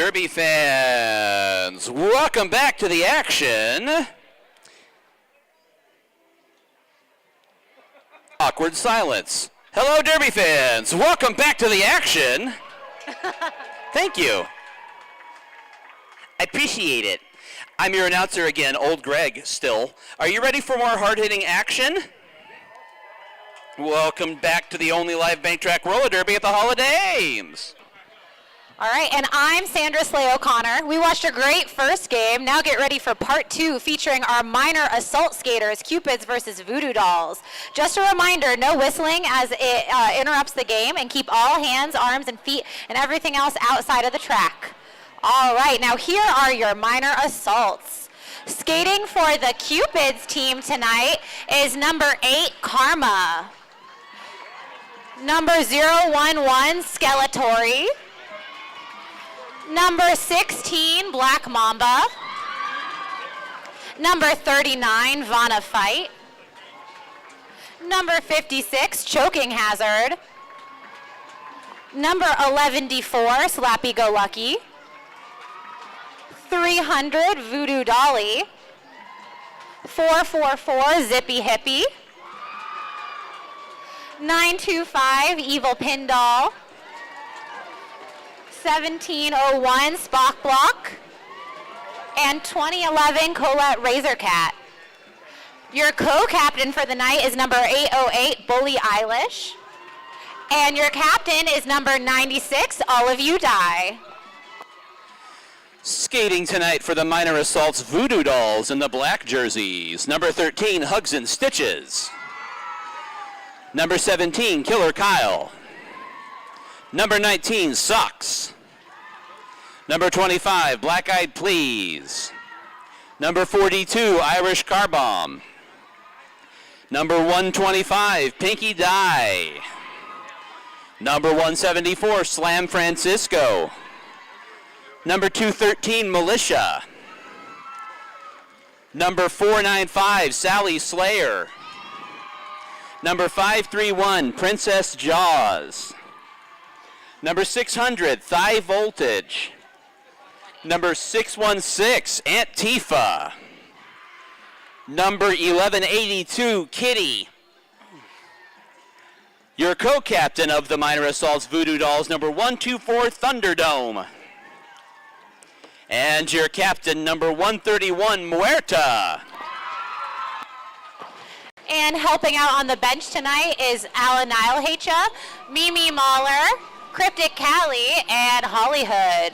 Derby fans, welcome back to the action. Awkward silence. Hello, Derby fans, welcome back to the action. Thank you. I appreciate it. I'm your announcer again, Old Greg, still. Are you ready for more hard-hitting action? Welcome back to the only live bank track roller derby at the Hall of Dames. All right, and I'm Sandra Slay O'Connor. We watched a great first game. Now get ready for part 2 featuring our minor assault skaters, Cupids versus Voodoo dolls. Just a reminder, no whistling as it interrupts the game, and keep all hands, arms, and feet and everything else outside of the track. All right, now here are your minor assaults. Skating for the Cupids team tonight is number 8, Karma. Number 011, Skeletori. Number 16, Black Mamba. Number 39, Vana Fight. Number 56, Choking Hazard. Number 11D4, Slappy Go Lucky. 300, Voodoo Dolly. 444, Zippy Hippie. 925, Evil Pin Doll. 1701 Spock Block, and 2011 Colette Razor Cat. Your co-captain for the night is number 808 Bully Eilish, and your captain is number 96 All of You Die. Skating tonight for the minor assaults Voodoo dolls in the black jerseys. Number 13 Hugs and Stitches. Number 17 Killer Kyle. Number 19, Socks. Number 25, Black Eyed Please. Number 42, Irish Car Bomb. Number 125, Pinky Die. Number 174, Slam Francisco. Number 213, Militia. Number 495, Sally Slayer. Number 531, Princess Jaws. Number 600, Thigh Voltage. Number 616, Aunt Tifa. Number 1182, Kitty. Your co-captain of the minor assaults Voodoo dolls, number 124, Thunderdome. And your captain, number 131, Muerta. And helping out on the bench tonight is Alan Nilehacha, Mimi Mahler, Cryptic Callie, and Hollyhood.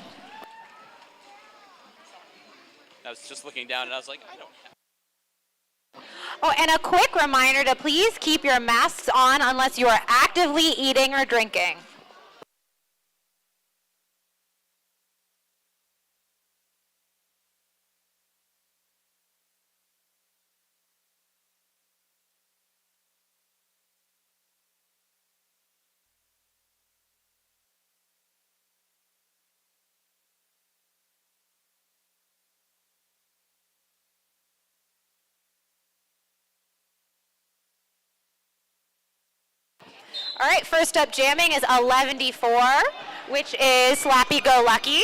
I was just looking down and I was like, I don't have. Oh, and a quick reminder to please keep your masks on unless you are actively eating or drinking. All right, first up jamming is 11D4, which is Slappy Go Lucky.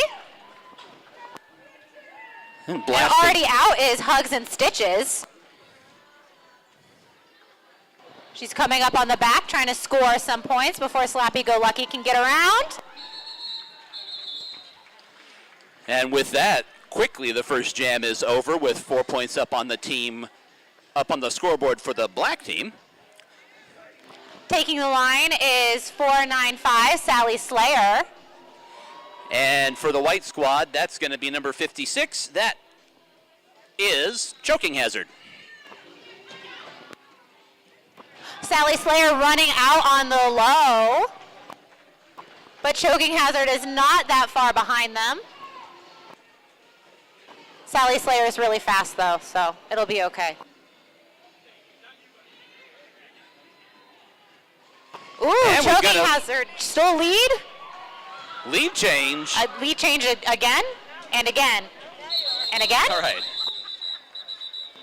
And already out is Hugs and Stitches. She's coming up on the back, trying to score some points before Slappy Go Lucky can get around. And with that, quickly the first jam is over with 4 points up on the team, up on the scoreboard for the black team. Taking the line is 495, Sally Slayer. And for the white squad, that's going to be number 56. That is Choking Hazard. Sally Slayer running out on the low. But Choking Hazard is not that far behind them. Sally Slayer is really fast though, so it'll be okay. Ooh, Choking Hazard, still lead? Lead change. Lead change again, and again, and again. All right.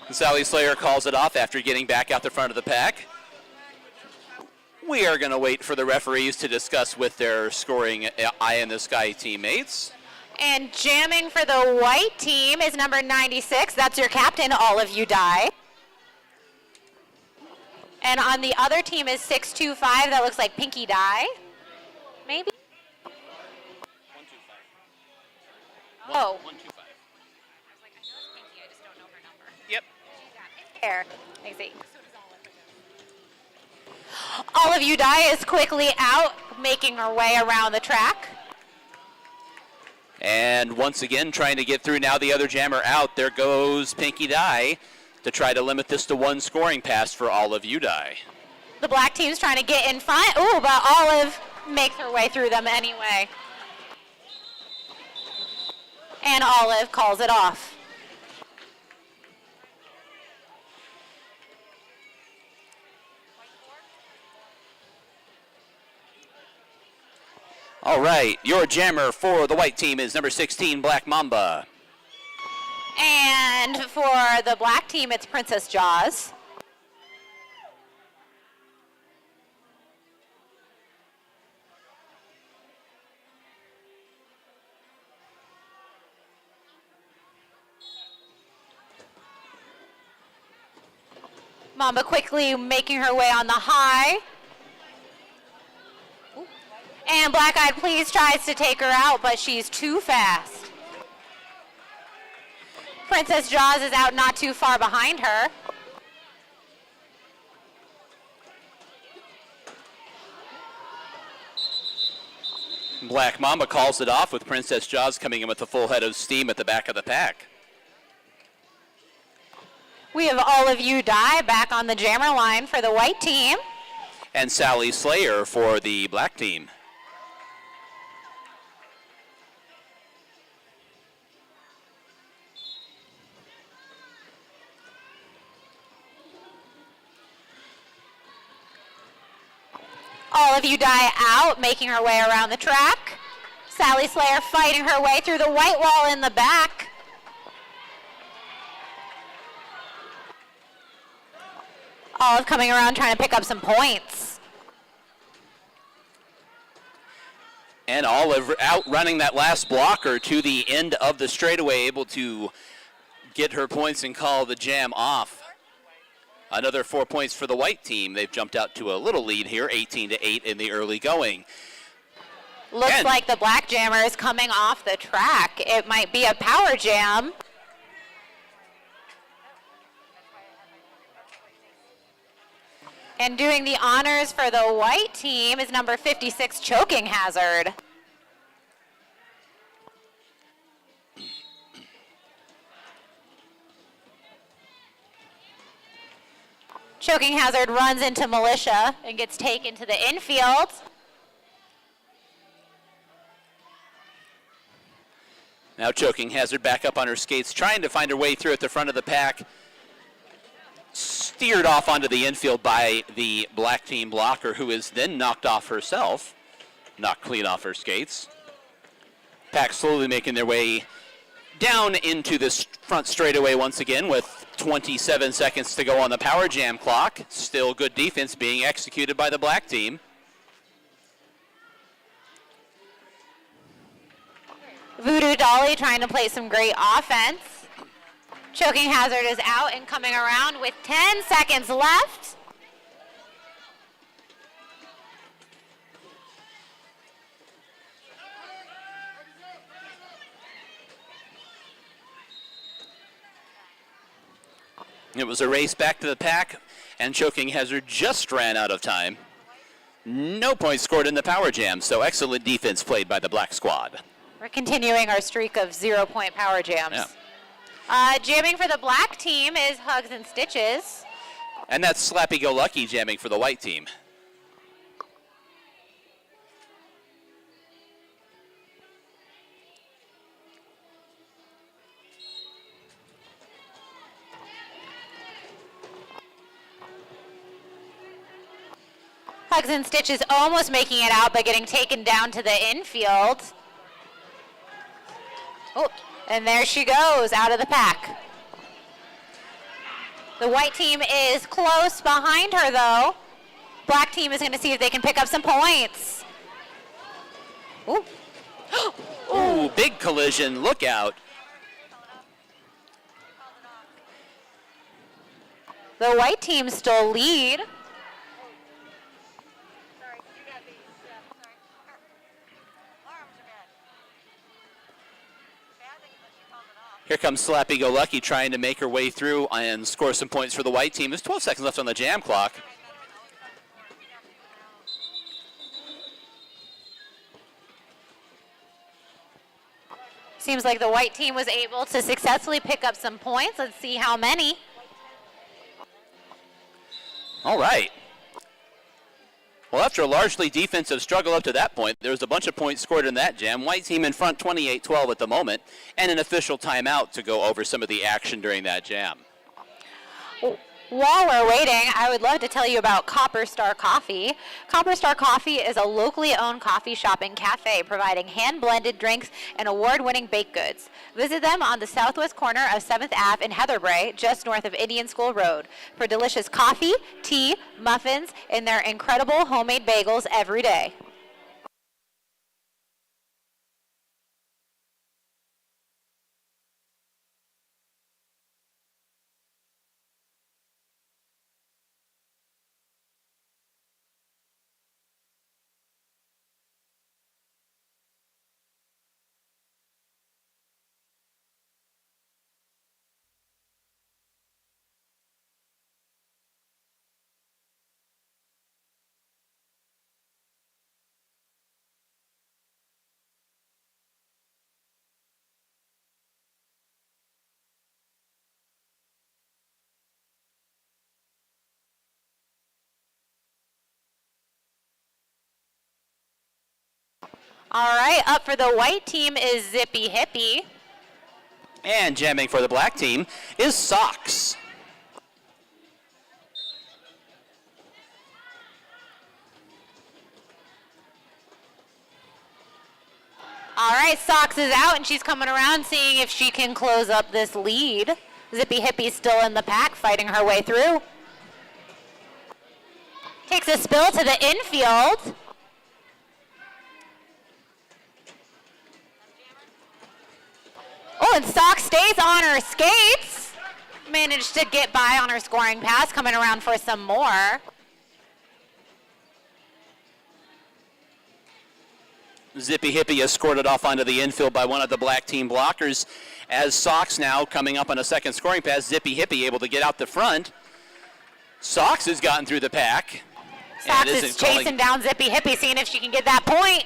Sally Slayer calls it off after getting back out the front of the pack. We are going to wait for the referees to discuss with their scoring eye in the sky teammates. And jamming for the white team is number 96. That's your captain, All of You Die. And on the other team is 625. That looks like Pinky Die. Maybe? 125. Oh. 125. Pinky, Yep. There. I see. All of You Die is quickly out, making her way around the track. And once again, trying to get through now the other jammer out. There goes Pinky Die to try to limit this to one scoring pass for All of You Die. The black team's trying to get in front. Ooh, but Olive makes her way through them anyway. And Olive calls it off. All right, your jammer for the white team is number 16, Black Mamba. And for the black team, it's Princess Jaws. Mamba quickly making her way on the high. And Black Eyed Please tries to take her out, but she's too fast. Princess Jaws is out not too far behind her. Black Mamba calls it off with Princess Jaws coming in with a full head of steam at the back of the pack. We have All of You Die back on the jammer line for the white team. And Sally Slayer for the black team. All of You Die out, making her way around the track. Sally Slayer fighting her way through the white wall in the back. Olive coming around trying to pick up some points. And Olive outrunning that last blocker to the end of the straightaway, able to get her points and call the jam off. Another 4 points for the white team. They've jumped out to a little lead here, 18-8 in the early going. Looks like the black jammer is coming off the track. It might be a power jam. And doing the honors for the white team is number 56, Choking Hazard. Choking Hazard runs into Militia and gets taken to the infield. Now Choking Hazard back up on her skates, trying to find her way through at the front of the pack. Steered off onto the infield by the black team blocker, who is then knocked off herself. Knocked clean off her skates. Pack slowly making their way down into this front straightaway once again with 27 seconds to go on the power jam clock. Still good defense being executed by the black team. Voodoo Dolly trying to play some great offense. Choking Hazard is out and coming around with 10 seconds left. It was a race back to the pack, and Choking Hazard just ran out of time. No points scored in the power jam, so excellent defense played by the black squad. We're continuing our streak of 0-point power jams. Yeah. Jamming for the black team is Hugs and Stitches. And that's Slappy Go Lucky jamming for the white team. Hugs and Stitches almost making it out, but getting taken down to the infield. Oh, and there she goes, out of the pack. The white team is close behind her, though. Black team is going to see if they can pick up some points. Ooh. Ooh, big collision. Look out. The white team still lead. Here comes Slappy Go Lucky trying to make her way through and score some points for the white team. There's 12 seconds left on the jam clock. Seems like the white team was able to successfully pick up some points. Let's see how many. All right. Well, after a largely defensive struggle up to that point, there was a bunch of points scored in that jam. White team in front 28-12 at the moment, and an official timeout to go over some of the action during that jam. While we're waiting, I would love to tell you about Copper Star Coffee. Copper Star Coffee is a locally owned coffee shop and cafe providing hand-blended drinks and award-winning baked goods. Visit them on the southwest corner of 7th Ave in Heatherbrae, just north of Indian School Road, for delicious coffee, tea, muffins, and their incredible homemade bagels every day. All right, up for the white team is Zippy Hippie. And jamming for the black team is Socks. All right, Socks is out, and she's coming around seeing if she can close up this lead. Zippy Hippie's still in the pack, fighting her way through. Takes a spill to the infield. Oh, and Socks stays on her skates. Managed to get by on her scoring pass, coming around for some more. Zippy Hippie escorted off onto the infield by one of the black team blockers. As Socks now coming up on a second scoring pass, Zippy Hippie able to get out the front. Socks has gotten through the pack. Socks is chasing down Zippy Hippie, seeing if she can get that point.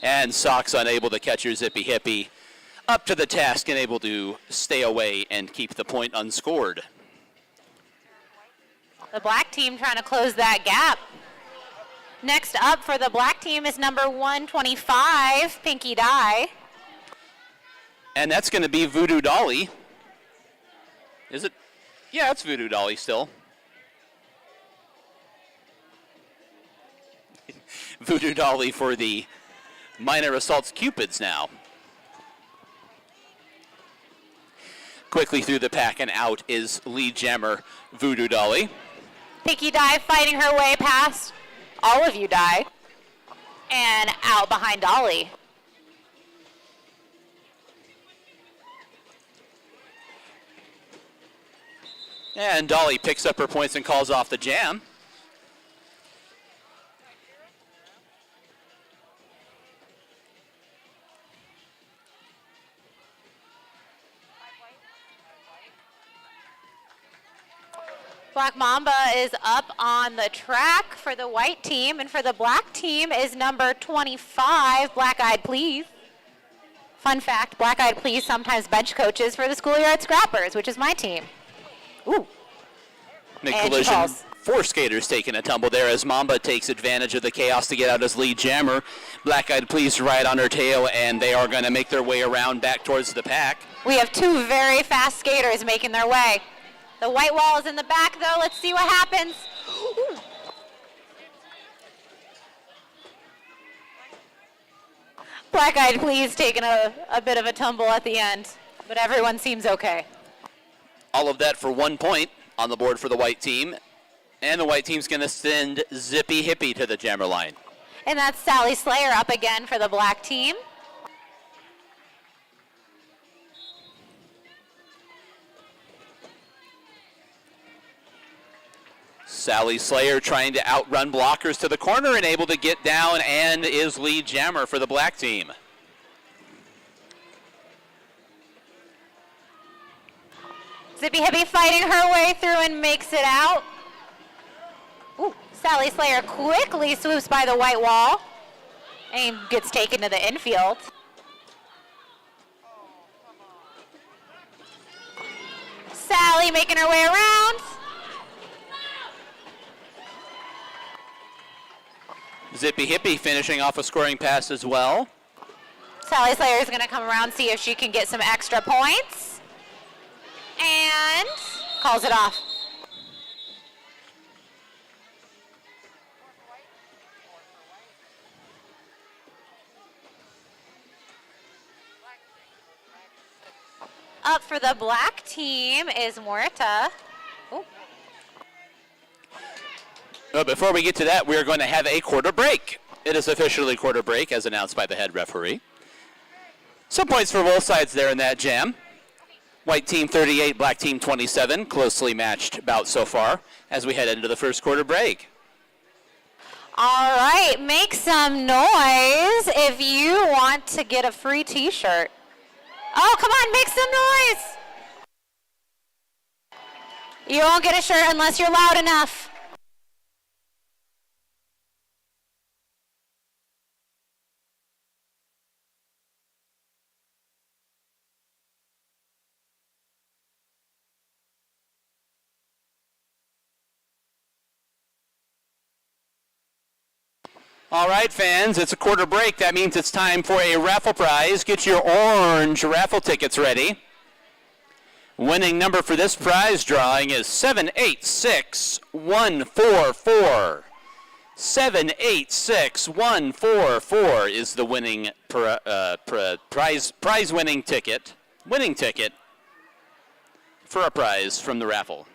And Socks unable to catch her Zippy Hippie. Up to the task and able to stay away and keep the point unscored. The black team trying to close that gap. Next up for the black team is number 125, Pinky Dye. And that's going to be Voodoo Dolly. Is it? Yeah, it's Voodoo Dolly still. Voodoo Dolly for the minor assaults Cupids now. Quickly through the pack and out is lead jammer Voodoo Dolly. Pinky Dye fighting her way past all of you Dye. And out behind Dolly. And Dolly picks up her points and calls off the jam. Black Mamba is up on the track for the white team, and for the black team is number 25, Black Eyed Please. Fun fact, Black Eyed Please sometimes bench coaches for the Schoolyard Scrappers, which is my team. Ooh. Big collision. Four skaters taking a tumble there as Mamba takes advantage of the chaos to get out as lead jammer. Black Eyed Please right on her tail, and they are going to make their way around back towards the pack. We have two very fast skaters making their way. The white wall is in the back, though. Let's see what happens. Ooh. Black Eyed Please taking a bit of a tumble at the end, but everyone seems okay. All of that for 1 point on the board for the white team. And the white team's going to send Zippy Hippie to the jammer line. And that's Sally Slayer up again for the black team. Sally Slayer trying to outrun blockers to the corner and able to get down and is lead jammer for the black team. Zippy Hippie fighting her way through and makes it out. Ooh, Sally Slayer quickly swoops by the white wall and gets taken to the infield. Sally making her way around. Zippy Hippie finishing off a scoring pass as well. Sally Slayer is going to come around, see if she can get some extra points. And calls it off. Up for the black team is Muerta. Ooh. Well, before we get to that, we are going to have a quarter break. It is officially quarter break as announced by the head referee. Some points for both sides there in that jam. White team 38, black team 27. Closely matched bout so far as we head into the first quarter break. All right, make some noise if you want to get a free t-shirt. Oh, come on, make some noise. You won't get a shirt unless you're loud enough. All right, fans, it's a quarter break. That means it's time for a raffle prize. Get your orange raffle tickets ready. Winning number for this prize drawing is 786144. 786144 is the winning prize winning ticket for a prize from the raffle.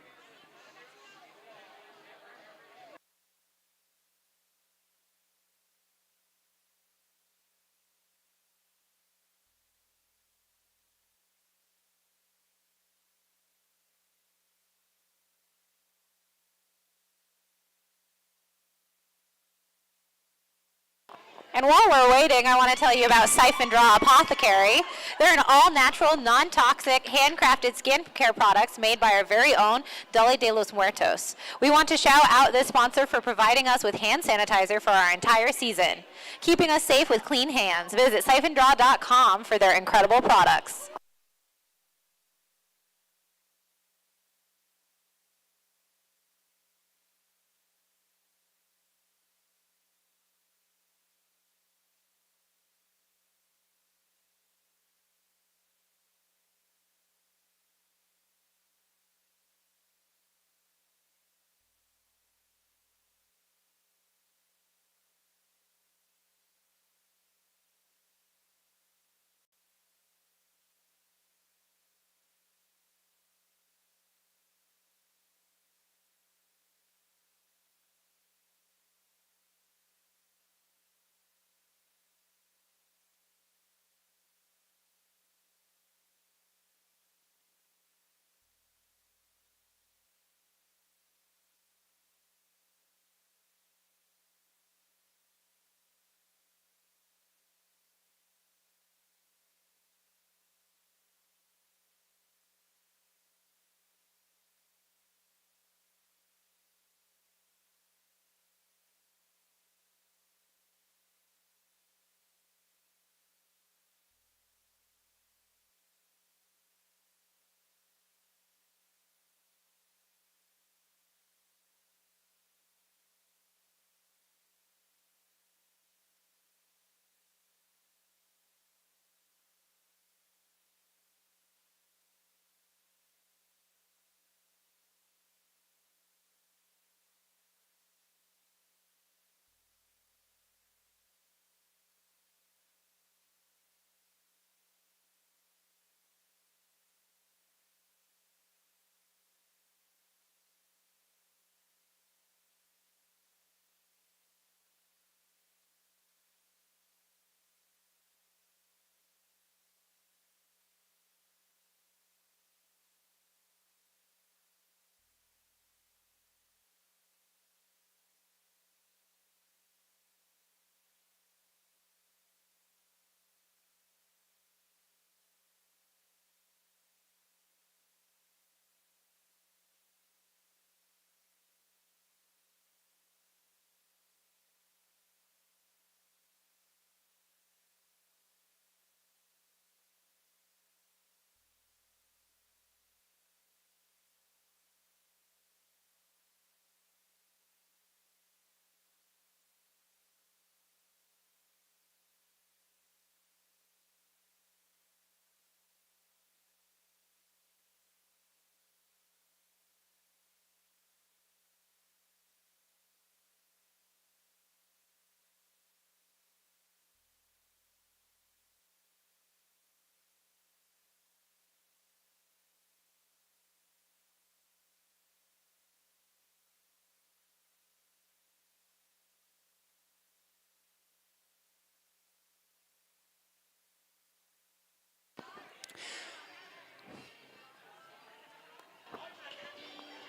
And while we're waiting, I want to tell you about Siphon Draw Apothecary. They're an all-natural, non-toxic, handcrafted skincare products made by our very own Dale de los Muertos. We want to shout out this sponsor for providing us with hand sanitizer for our entire season, keeping us safe with clean hands. Visit siphondraw.com for their incredible products.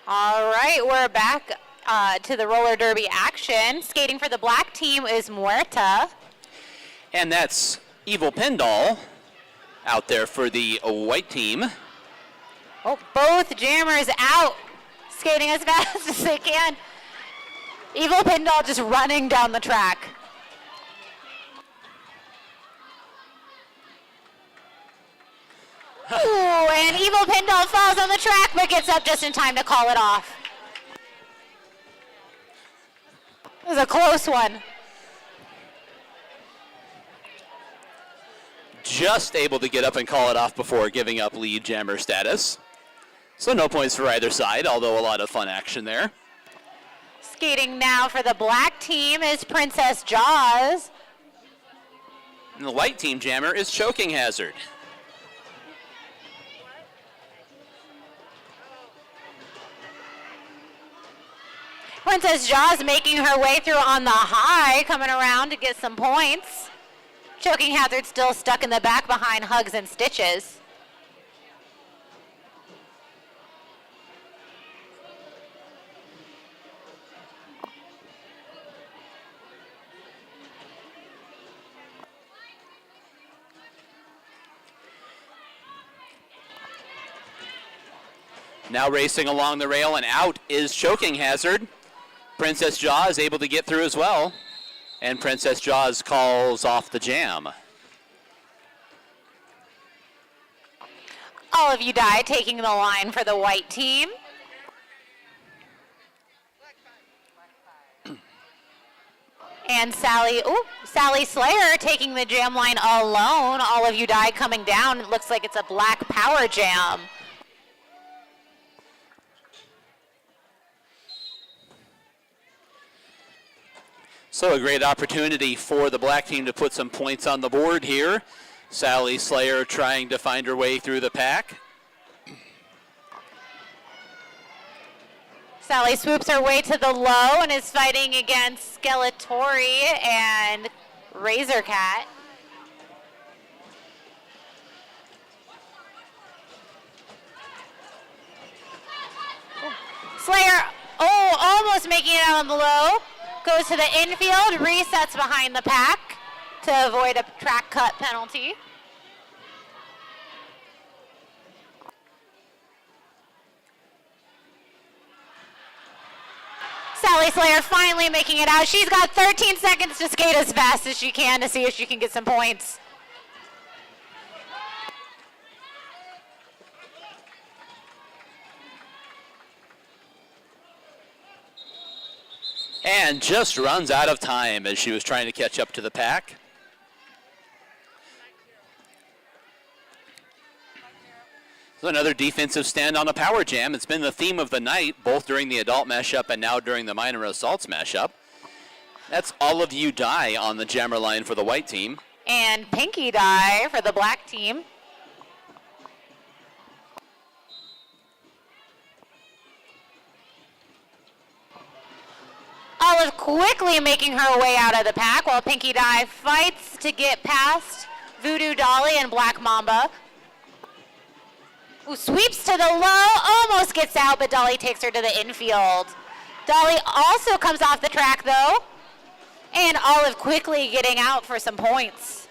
All right, we're back to the roller derby action. Skating for the black team is Muerta. And that's Evil Pendall out there for the white team. Oh, both jammers out, skating as fast as they can. Evil Pendall just running down the track. Ooh, and Evil Pendall falls on the track but gets up just in time to call it off. It was a close one. Just able to get up and call it off before giving up lead jammer status. So no points for either side, although a lot of fun action there. Skating now for the black team is Princess Jaws. And the white team jammer is Choking Hazard. Princess Jaws making her way through on the high, coming around to get some points. Choking Hazard still stuck in the back behind Hugs and Stitches. Now racing along the rail and out is Choking Hazard. Princess Jaws able to get through as well. And Princess Jaws calls off the jam. All of you die taking the line for the white team. And Sally Slayer taking the jam line alone. All of you die coming down. It looks like it's a black power jam. So a great opportunity for the black team to put some points on the board here. Sally Slayer trying to find her way through the pack. Sally swoops her way to the low and is fighting against Skeletori and Razor Cat. Slayer, almost making it out on the low. Goes to the infield, resets behind the pack to avoid a track cut penalty. Sally Slayer finally making it out. She's got 13 seconds to skate as fast as she can to see if she can get some points. And just runs out of time as she was trying to catch up to the pack. So another defensive stand on a power jam. It's been the theme of the night, both during the adult mashup and now during the minor assaults mashup. That's All of You Die on the jammer line for the white team. And Pinky Die for the black team. Olive quickly making her way out of the pack while Pinky Die fights to get past Voodoo Dolly and Black Mamba. Who sweeps to the low, almost gets out, but Dolly takes her to the infield. Dolly also comes off the track though, and Olive quickly getting out for some points.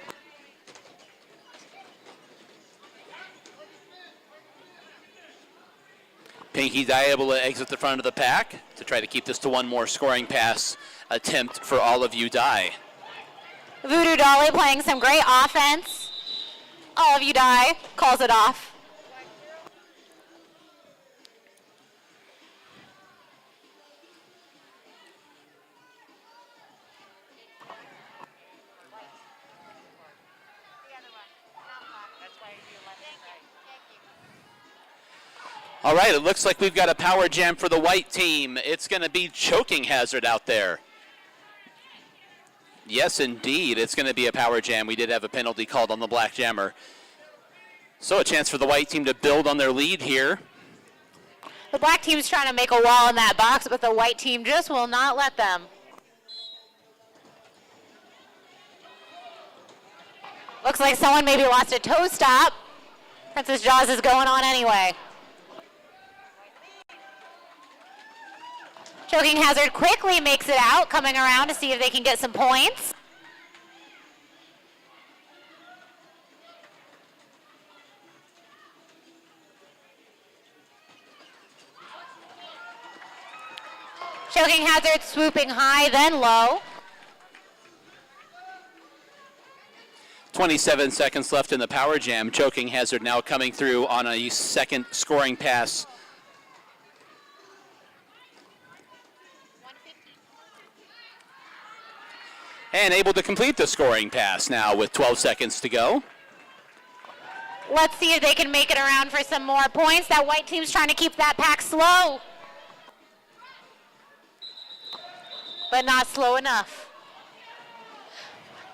Pinky Die able to exit the front of the pack to try to keep this to one more scoring pass attempt for All of You Die. Voodoo Dolly playing some great offense. All of You Die calls it off. All right, it looks like we've got a power jam for the white team. It's going to be Choking Hazard out there. Yes, indeed, it's going to be a power jam. We did have a penalty called on the black jammer. So a chance for the white team to build on their lead here. The black team's trying to make a wall in that box, but the white team just will not let them. Looks like someone maybe lost a toe stop. Princess Jaws is going on anyway. Choking Hazard quickly makes it out, coming around to see if they can get some points. Choking Hazard swooping high, then low. 27 seconds left in the power jam. Choking Hazard now coming through on a second scoring pass. And able to complete the scoring pass now with 12 seconds to go. Let's see if they can make it around for some more points. That white team's trying to keep that pack slow. But not slow enough.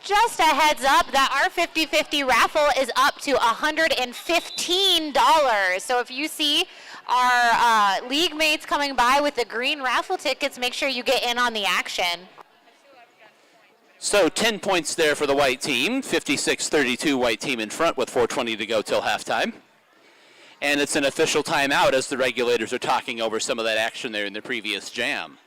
Just a heads up that our 50-50 raffle is up to $115. So if you see our league mates coming by with the green raffle tickets, make sure you get in on the action. So 10 points there for the white team. 56-32 white team in front with 4:20 to go till halftime. And it's an official timeout as the regulators are talking over some of that action there in the previous jam.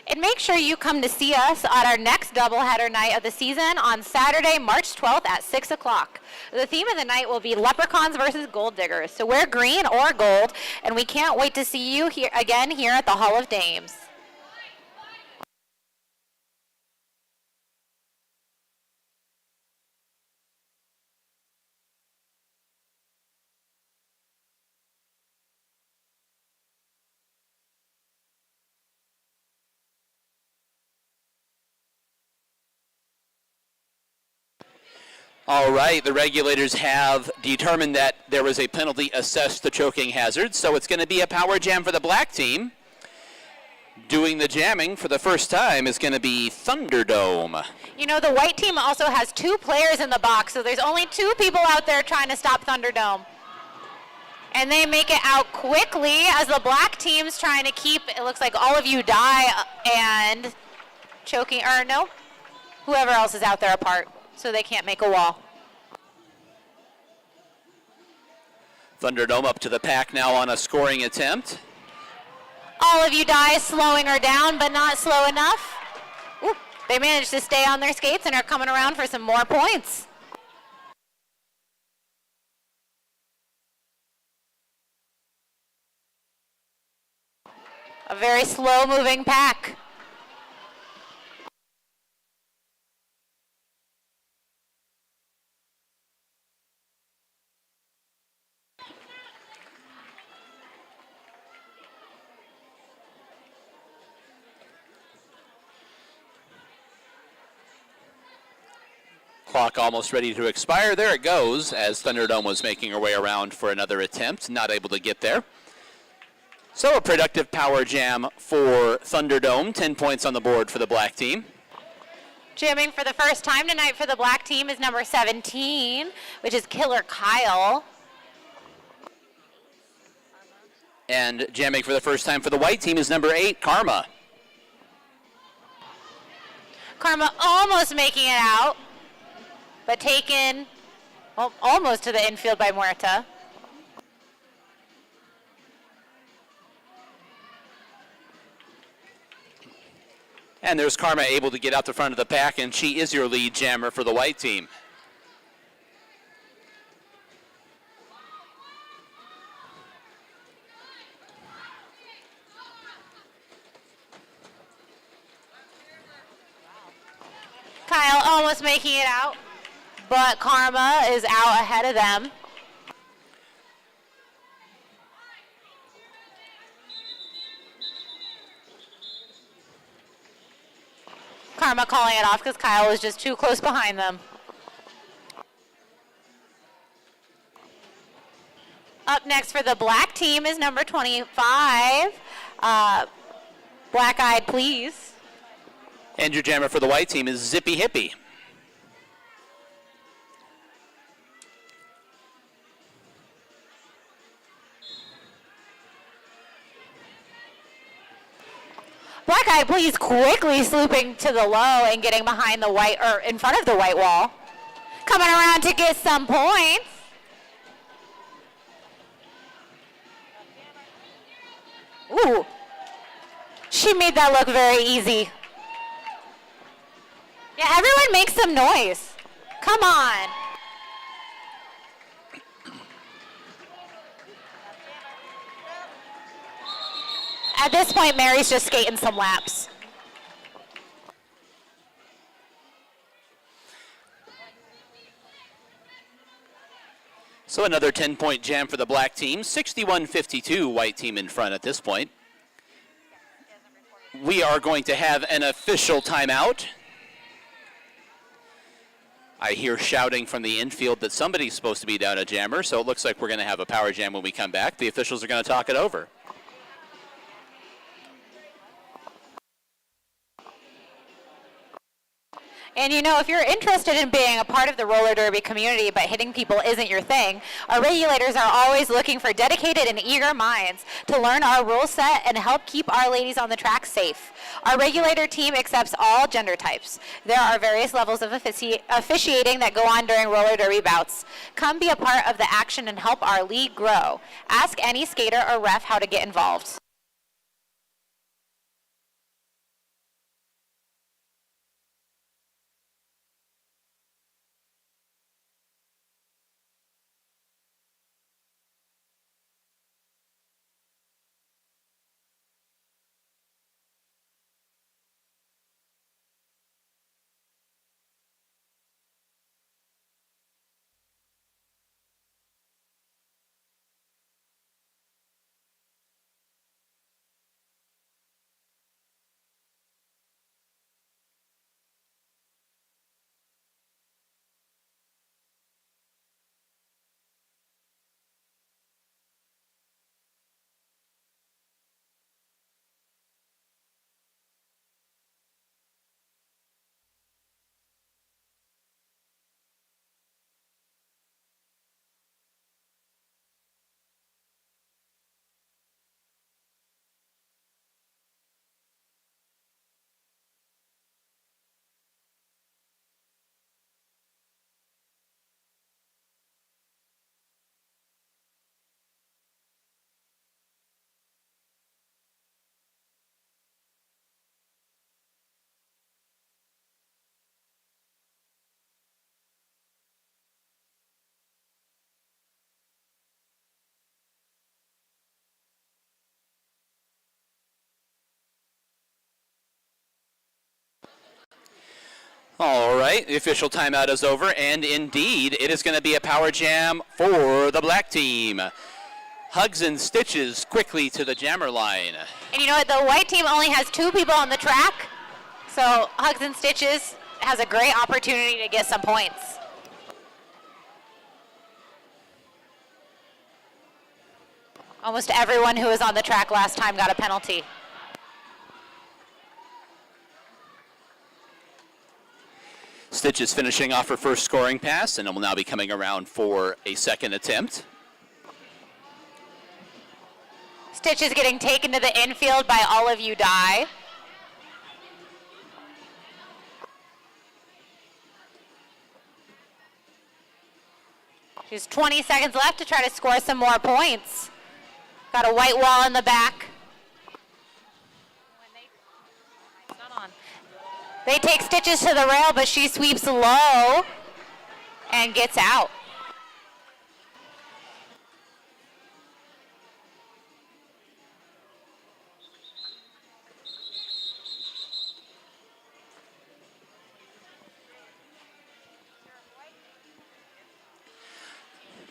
And make sure you come to see us on our next doubleheader night of the season on Saturday, March 12th at 6 o'clock. The theme of the night will be Leprechauns versus Gold Diggers. So wear green or gold, and we can't wait to see you here again here at the Hall of Dames. All right, the regulators have determined that there was a penalty assessed to Choking Hazard, so it's going to be a power jam for the black team. Doing the jamming for the first time is going to be Thunderdome. You know, the white team also has 2 players in the box, so there's only 2 people out there trying to stop Thunderdome. And they make it out quickly as the black team's trying to keep, it looks like All of You Die and Choking, or no, whoever else is out there apart, so they can't make a wall. Thunderdome up to the pack now on a scoring attempt. All of You Die slowing her down, but not slow enough. Ooh, they managed to stay on their skates and are coming around for some more points. A very slow moving pack. Clock almost ready to expire. There it goes as Thunderdome was making her way around for another attempt, not able to get there. So a productive power jam for Thunderdome. 10 points on the board for the black team. Jamming for the first time tonight for the black team is number 17, which is Killer Kyle. And jamming for the first time for the white team is number 8, Karma. Karma almost making it out, but taken almost to the infield by Muerta. And there's Karma able to get out the front of the pack, and she is your lead jammer for the white team. Kyle almost making it out, but Karma is out ahead of them. Karma calling it off because Kyle was just too close behind them. Up next for the black team is number 25, Black Eyed Please. And your jammer for the white team is Zippy Hippie. Black Eyed Please quickly swooping to the low and getting behind the white, or in front of the white wall. Coming around to get some points. Ooh. She made that look very easy. Yeah, everyone make some noise. Come on. At this point, Mary's just skating some laps. So another 10-point jam for the black team. 61-52 white team in front at this point. We are going to have an official timeout. I hear shouting from the infield that somebody's supposed to be down a jammer, so it looks like we're going to have a power jam when we come back. The officials are going to talk it over. And you know, if you're interested in being a part of the roller derby community but hitting people isn't your thing, our regulators are always looking for dedicated and eager minds to learn our rule set and help keep our ladies on the track safe. Our regulator team accepts all gender types. There are various levels of officiating that go on during roller derby bouts. Come be a part of the action and help our league grow. Ask any skater or ref how to get involved. All right, the official timeout is over, and indeed, it is going to be a power jam for the black team. Hugs and Stitches quickly to the jammer line. And you know what? The white team only has 2 people on the track, so Hugs and Stitches has a great opportunity to get some points. Almost everyone who was on the track last time got a penalty. Stitches finishing off her first scoring pass, and it will now be coming around for a second attempt. Stitches getting taken to the infield by All of You Die. She's 20 seconds left to try to score some more points. Got a white wall in the back. They take Stitches to the rail, but she sweeps low and gets out.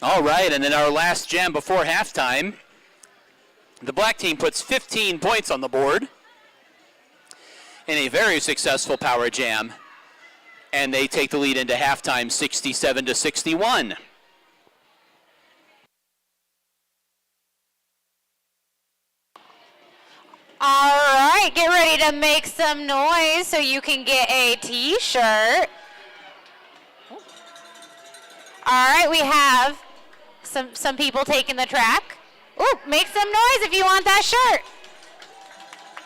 All right, and in our last jam before halftime, the black team puts 15 points on the board in a very successful power jam, and they take the lead into halftime 67-61. All right, get ready to make some noise so you can get a t-shirt. All right, we have some people taking the track. Ooh, make some noise if you want that shirt.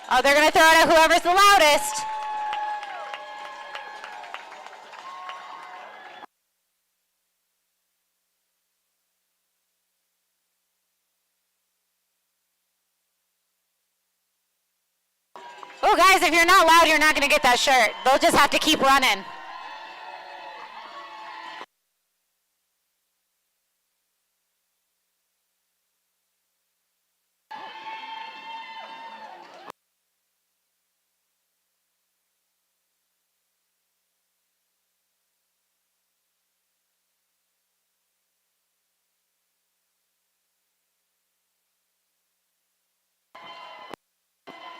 Oh, they're going to throw it at whoever's the loudest. guys, if you're not loud, you're not going to get that shirt. They'll just have to keep running.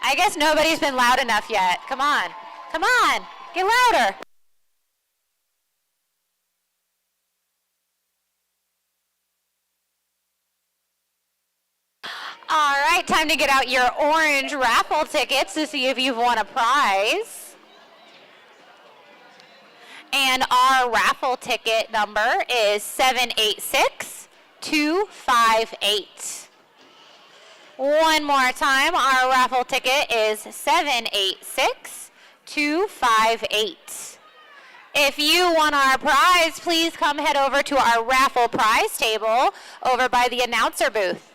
I guess nobody's been loud enough yet. Come on. Come on. Get louder. All right, time to get out your orange raffle tickets to see if you've won a prize. And our raffle ticket number is 786258. One more time, our raffle ticket is 786258. If you won our prize, please come head over to our raffle prize table over by the announcer booth.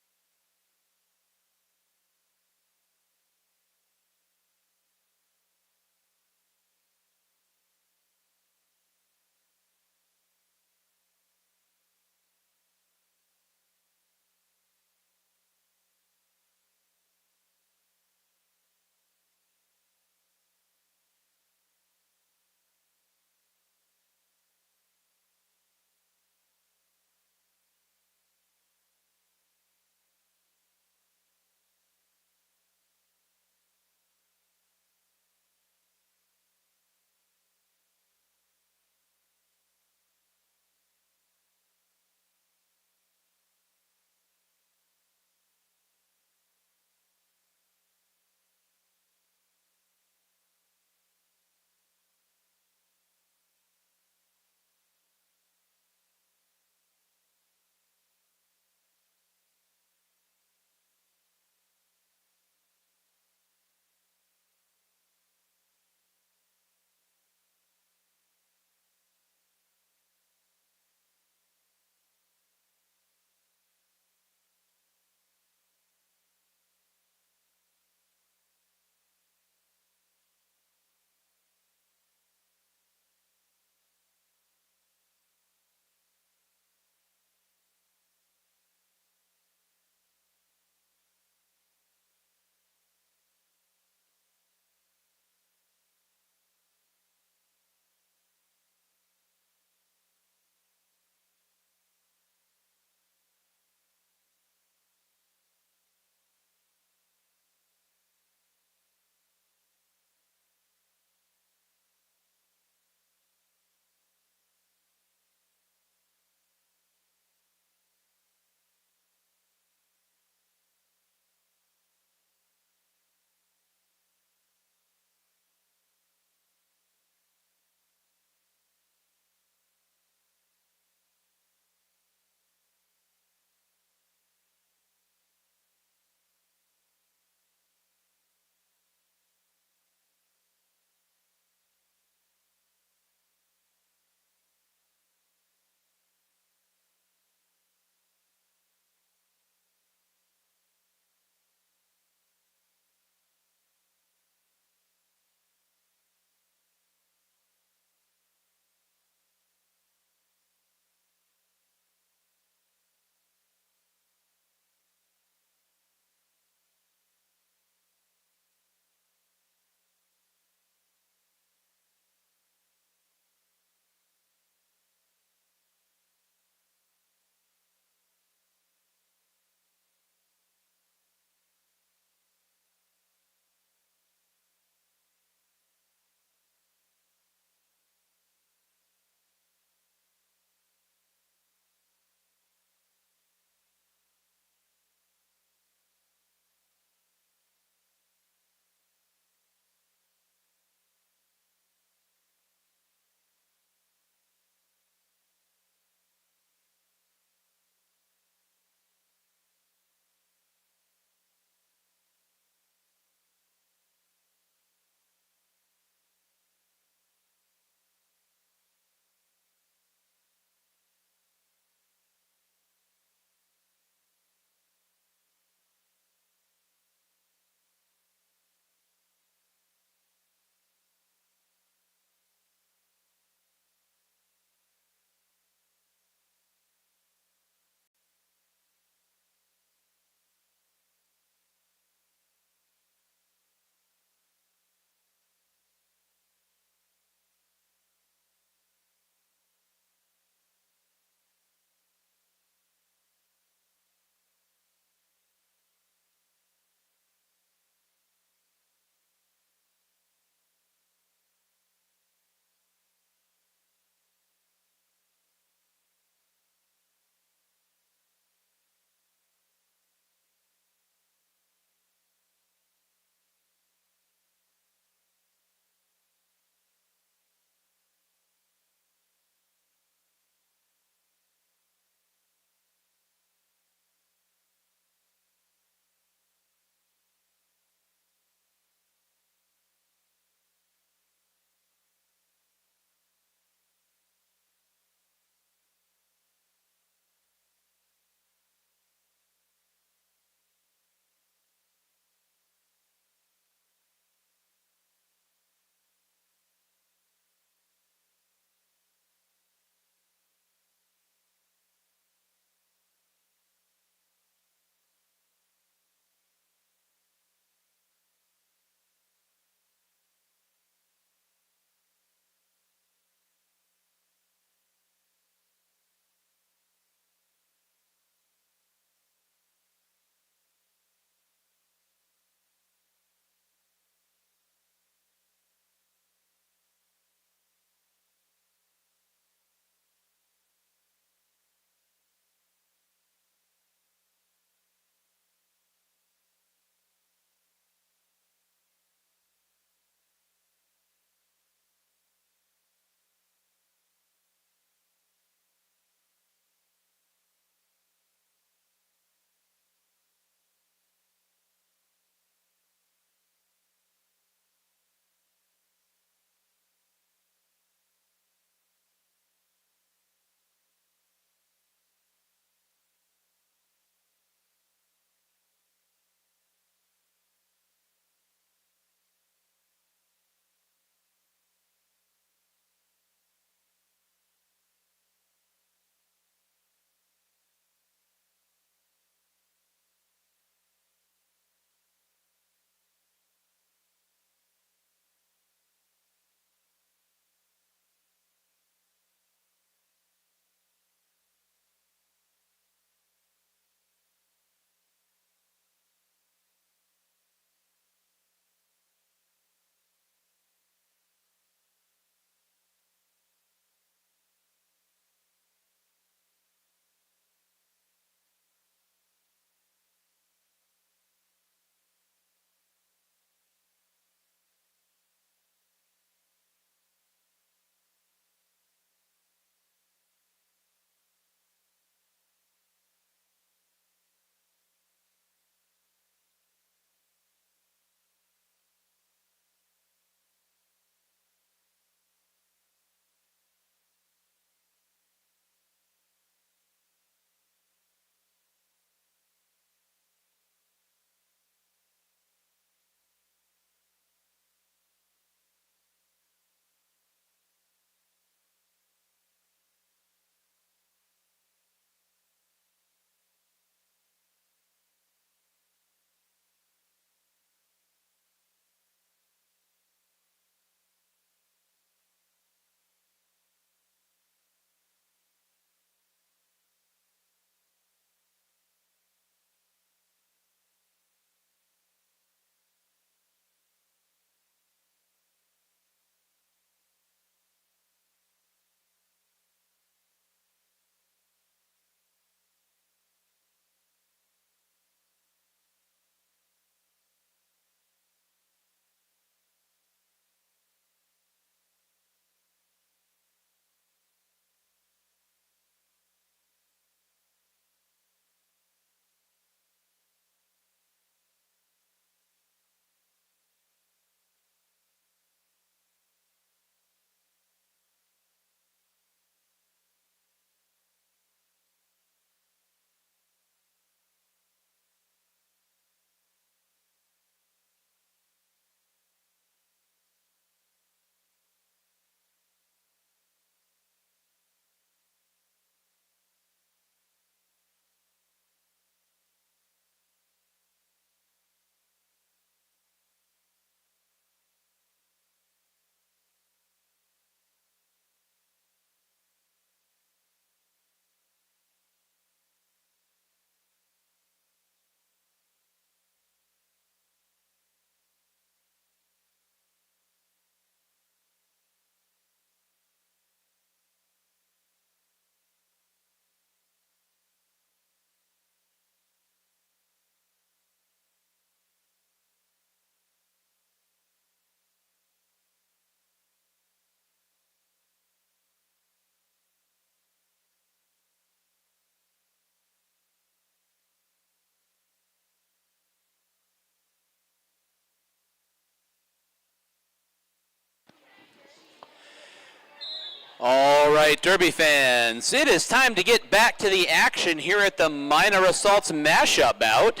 right, Derby fans, it is time to get back to the action here at the Minor Assaults Mashup bout.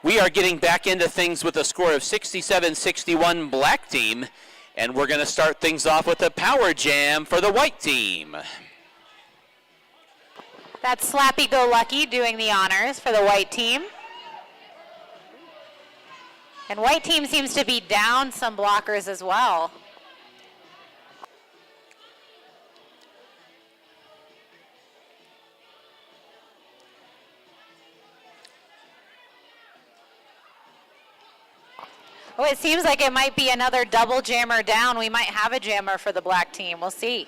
We are getting back into things with a score of 67-61 black team, and we're going to start things off with a power jam for the white team. That's Slappy Go Lucky doing the honors for the white team. And white team seems to be down some blockers as well. Oh, it seems like it might be another double jammer down. We might have a jammer for the black team. We'll see.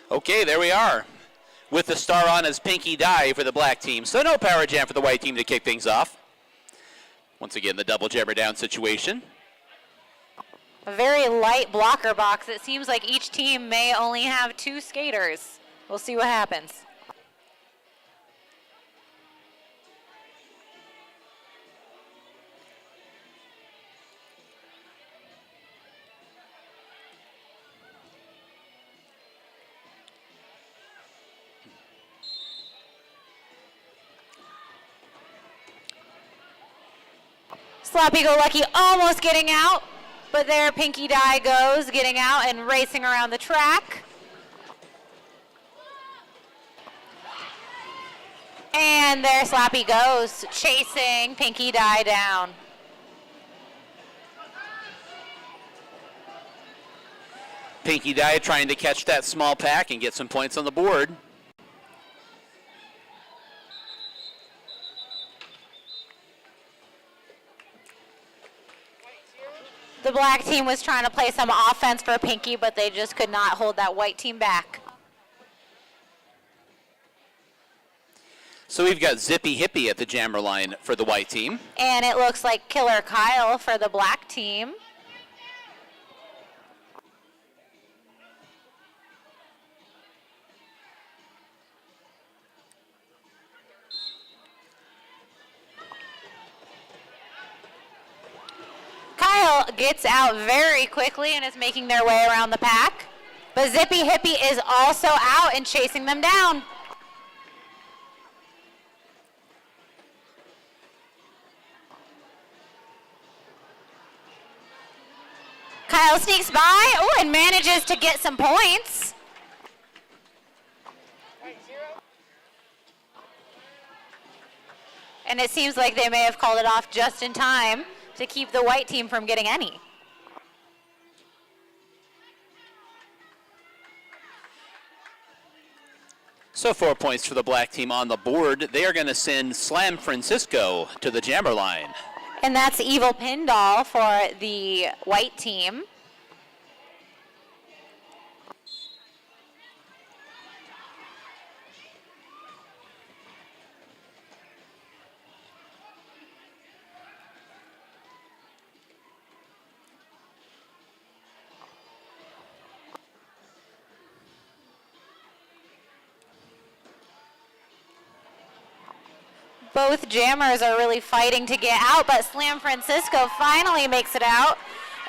Okay, there we are. With the star on as Pinky Die for the black team. So no power jam for the white team to kick things off. Once again, the double jammer down situation. A very light blocker box. It seems like each team may only have 2 skaters. We'll see what happens. Slappy Go Lucky almost getting out, but there Pinky Die goes, getting out and racing around the track. And there Slappy goes, chasing Pinky Die down. Pinky Die trying to catch that small pack and get some points on the board. The black team was trying to play some offense for Pinky, but they just could not hold that white team back. So we've got Zippy Hippie at the jammer line for the white team. And it looks like Killer Kyle for the black team. Kyle gets out very quickly and is making their way around the pack. But Zippy Hippie is also out and chasing them down. Kyle sneaks by, and manages to get some points. And it seems like they may have called it off just in time to keep the white team from getting any. So 4 points for the black team on the board. They are going to send Slam Francisco to the jammer line. And that's Evil Pin Doll for the white team. Both jammers are really fighting to get out, but Slam Francisco finally makes it out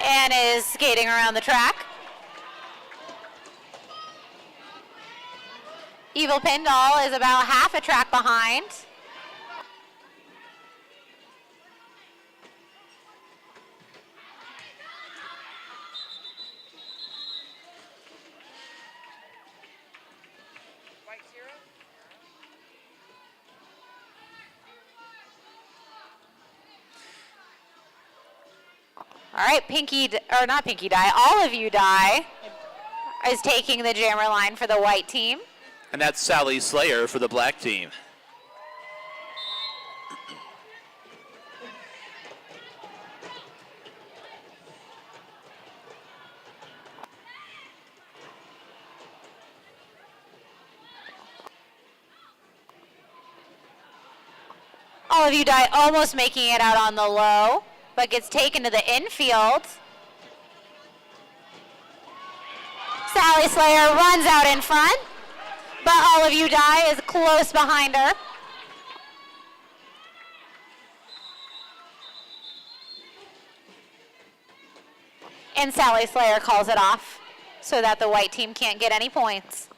and is skating around the track. Evil Pin Doll is about half a track behind. All right, not Pinky Die, All of You Die is taking the jammer line for the white team. And that's Sally Slayer for the black team. All of You Die almost making it out on the low, but gets taken to the infield. Sally Slayer runs out in front, but All of You Die is close behind her. And Sally Slayer calls it off so that the white team can't get any points.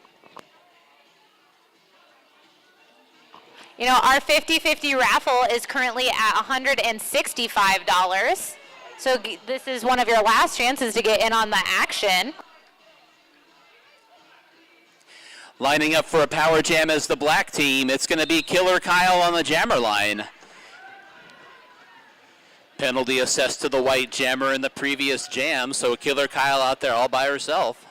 You know, our 50-50 raffle is currently at $165. So this is one of your last chances to get in on the action. Lining up for a power jam as the black team, it's going to be Killer Kyle on the jammer line. Penalty assessed to the white jammer in the previous jam, so Killer Kyle out there all by herself.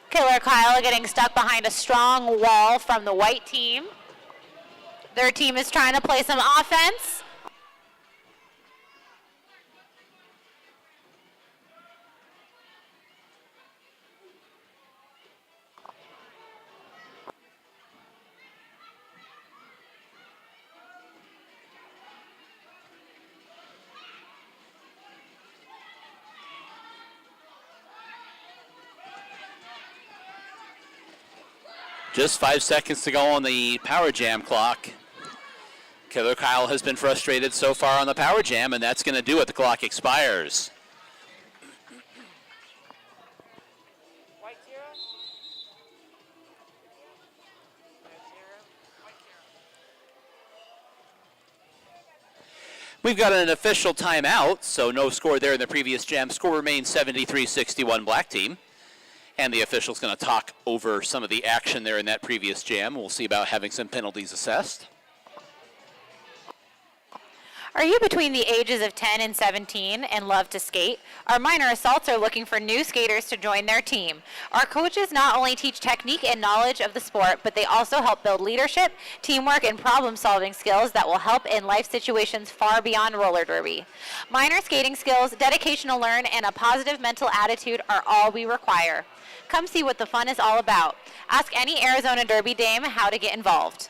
Killer Kyle getting stuck behind a strong wall from the white team. Their team is trying to play some offense. Just 5 seconds to go on the power jam clock. Killer Kyle has been frustrated so far on the power jam, and that's going to do it. The clock expires. White 0. We've got an official timeout, so no score there in the previous jam. Score remains 73-61 black team. And the official's going to talk over some of the action there in that previous jam. We'll see about having some penalties assessed. Are you between the ages of 10 and 17 and love to skate? Our minor assaults are looking for new skaters to join their team. Our coaches not only teach technique and knowledge of the sport, but they also help build leadership, teamwork, and problem-solving skills that will help in life situations far beyond roller derby. Minor skating skills, dedication to learn, and a positive mental attitude are all we require. Come see what the fun is all about. Ask any Arizona Derby dame how to get involved.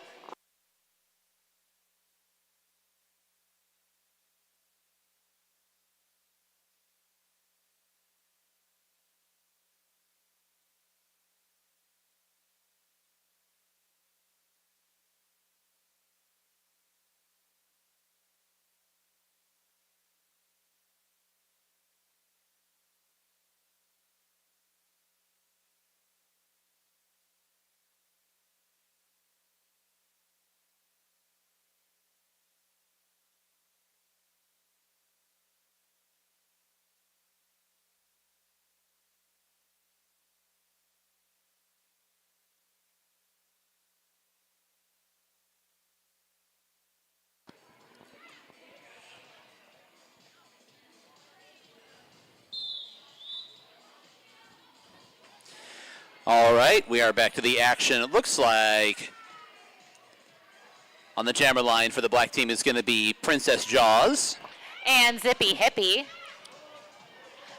All right, we are back to the action. It looks like on the jammer line for the black team is going to be Princess Jaws. And Zippy Hippie.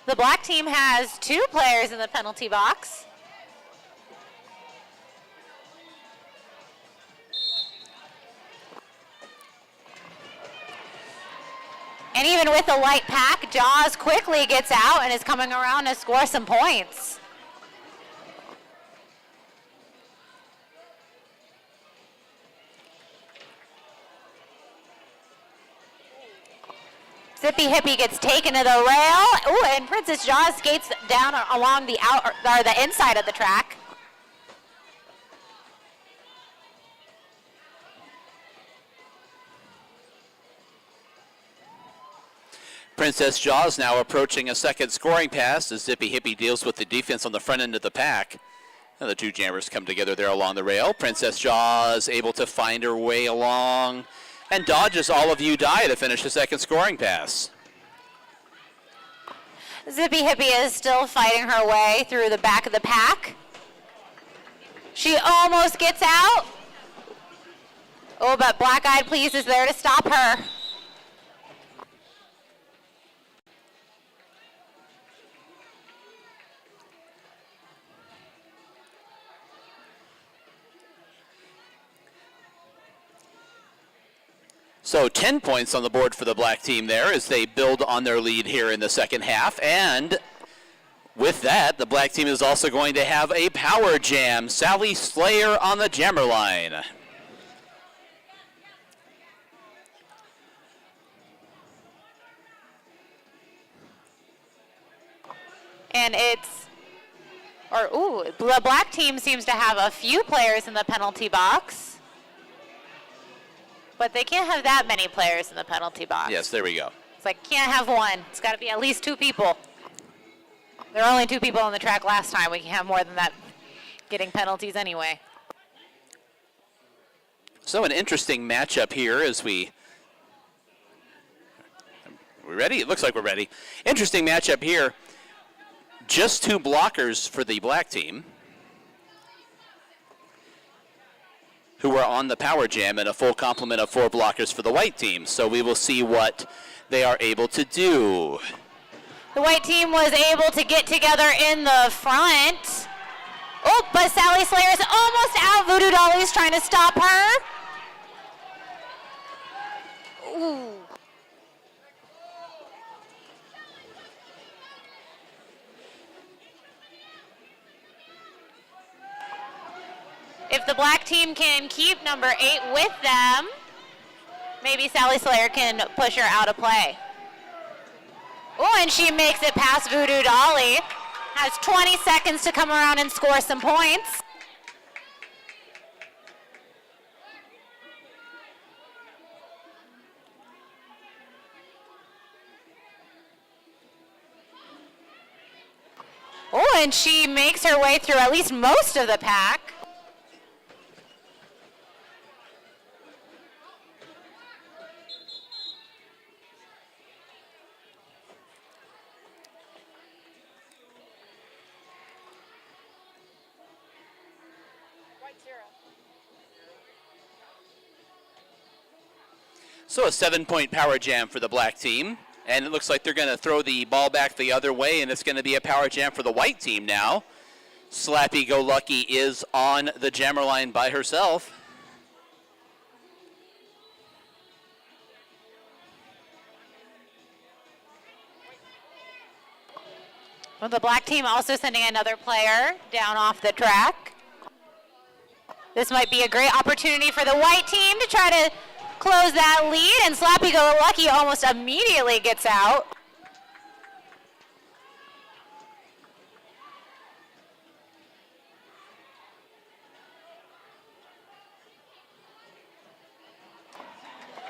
The black team has 2 players in the penalty box. And even with the light pack, Jaws quickly gets out and is coming around to score some points. Zippy Hippie gets taken to the rail. Ooh, and Princess Jaws skates down along the the inside of the track. Princess Jaws now approaching a second scoring pass as Zippy Hippie deals with the defense on the front end of the pack. And the 2 jammers come together there along the rail. Princess Jaws able to find her way along and dodges All of You Die to finish the second scoring pass. Zippy Hippie is still fighting her way through the back of the pack. She almost gets out. Oh, but Black Eyed Please is there to stop her. So 10 points on the board for the black team there as they build on their lead here in the second half. And With that, the black team is also going to have a power jam. Sally Slayer on the jammer line. And the black team seems to have a few players in the penalty box. But they can't have that many players in the penalty box. Yes, there we go. It's like, can't have one. It's got to be at least 2 people. There were only 2 people on the track last time. We can have more than that getting penalties anyway. So an interesting matchup here as we ready? It looks like we're ready. Interesting matchup here. Just 2 blockers for the black team, who are on the power jam, and a full complement of 4 blockers for the white team. So we will see what they are able to do. The white team was able to get together in the front. Oh, but Sally Slayer is almost out. Voodoo Dolly's trying to stop her. Ooh. If the black team can keep number 8 with them, maybe Sally Slayer can push her out of play. Oh, and she makes it past Voodoo Dolly. Has 20 seconds to come around and score some points. Oh, and she makes her way through at least most of the pack. So a 7-point power jam for the black team. And it looks like they're going to throw the ball back the other way, and it's going to be a power jam for the white team now. Slappy Go Lucky is on the jammer line by herself. Well, the black team also sending another player down off the track. This might be a great opportunity for the white team to try to close that lead, and Slappy Go Lucky almost immediately gets out.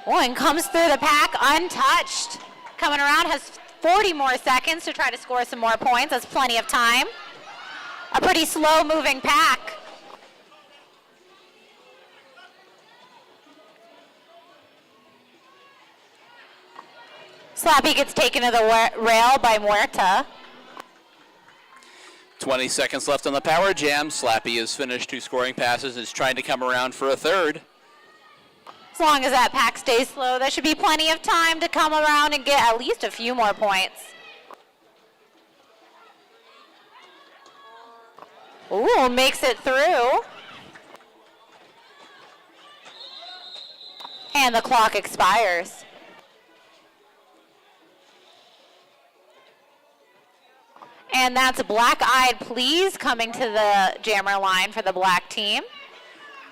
Oh, and comes through the pack untouched. Coming around, has 40 more seconds to try to score some more points. That's plenty of time. A pretty slow moving pack. Slappy gets taken to the rail by Muerta. 20 seconds left on the power jam. Slappy has finished 2 scoring passes and is trying to come around for a third. As long as that pack stays slow, there should be plenty of time to come around and get at least a few more points. Ooh, makes it through. And the clock expires. And that's Black Eyed Please coming to the jammer line for the black team.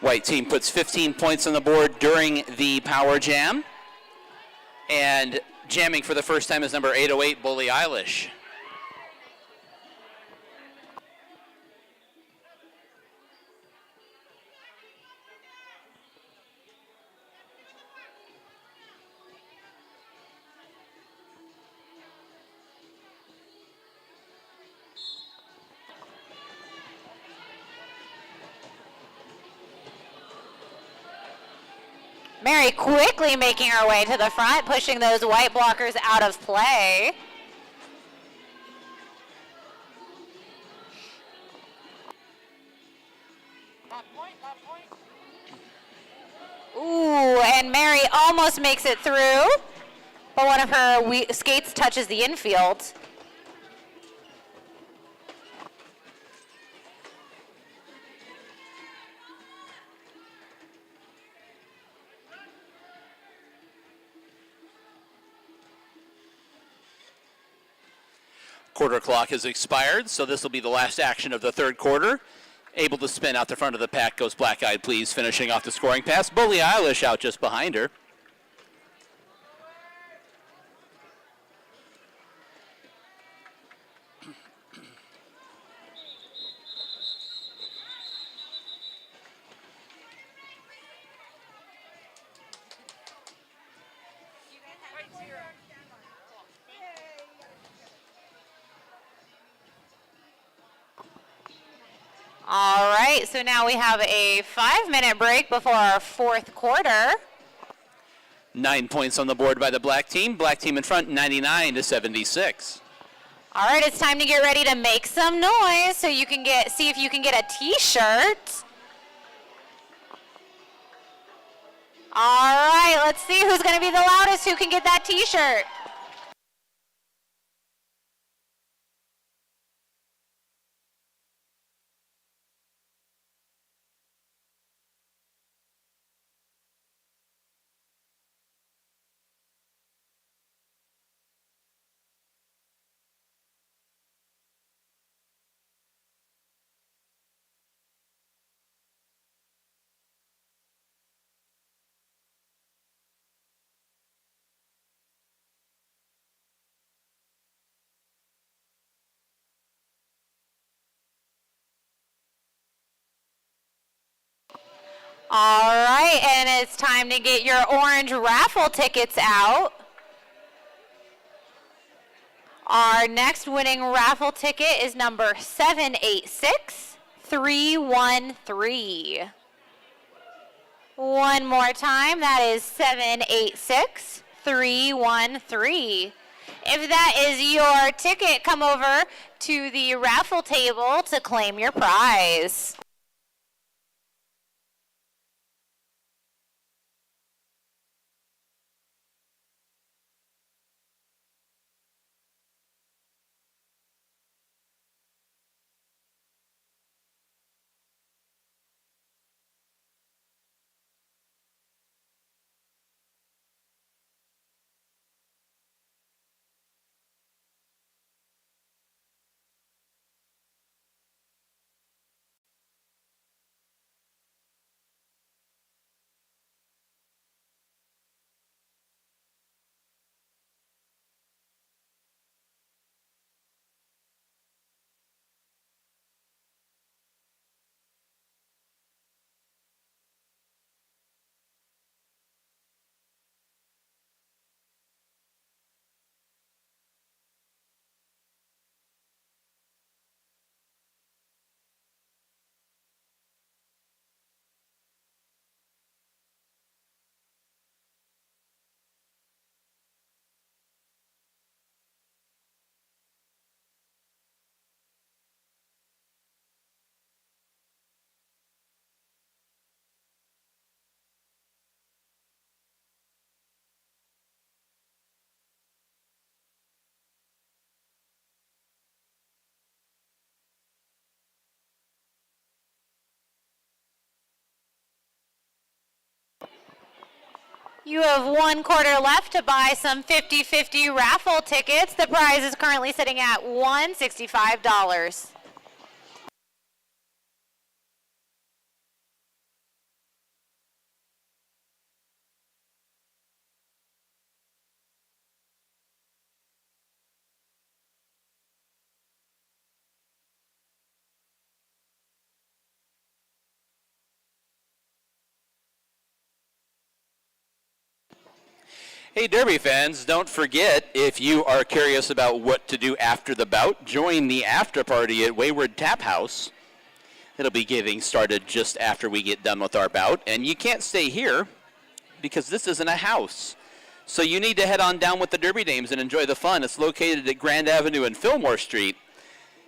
White team puts 15 points on the board during the power jam. And jamming for the first time is number 808, Bully Eilish. Mary quickly making her way to the front, pushing those white blockers out of play. Ooh, and Mary almost makes it through, but one of her skates touches the infield. Quarter clock has expired, so this will be the last action of the third quarter. Able to spin out the front of the pack goes Black Eyed Please, finishing off the scoring pass. Billie Eilish out just behind her. All right, so now we have a 5-minute break before our fourth quarter. 9 points on the board by the black team. Black team in front, 99-76. All right, it's time to get ready to make some noise so you can see if you can get a t-shirt. All right, let's see who's going to be the loudest who can get that t-shirt. All right, and it's time to get your orange raffle tickets out. Our next winning raffle ticket is number 786313. One more time, that is 786313. If that is your ticket, come over to the raffle table to claim your prize. You have 1 quarter left to buy some 50-50 raffle tickets. The prize is currently sitting at $165. Hey, Derby fans, don't forget, if you are curious about what to do after the bout, join the after party at Wayward Tap House. It'll be getting started just after we get done with our bout, and you can't stay here because this isn't a house. So you need to head on down with the Derby Dames and enjoy the fun. It's located at Grand Avenue and Fillmore Street.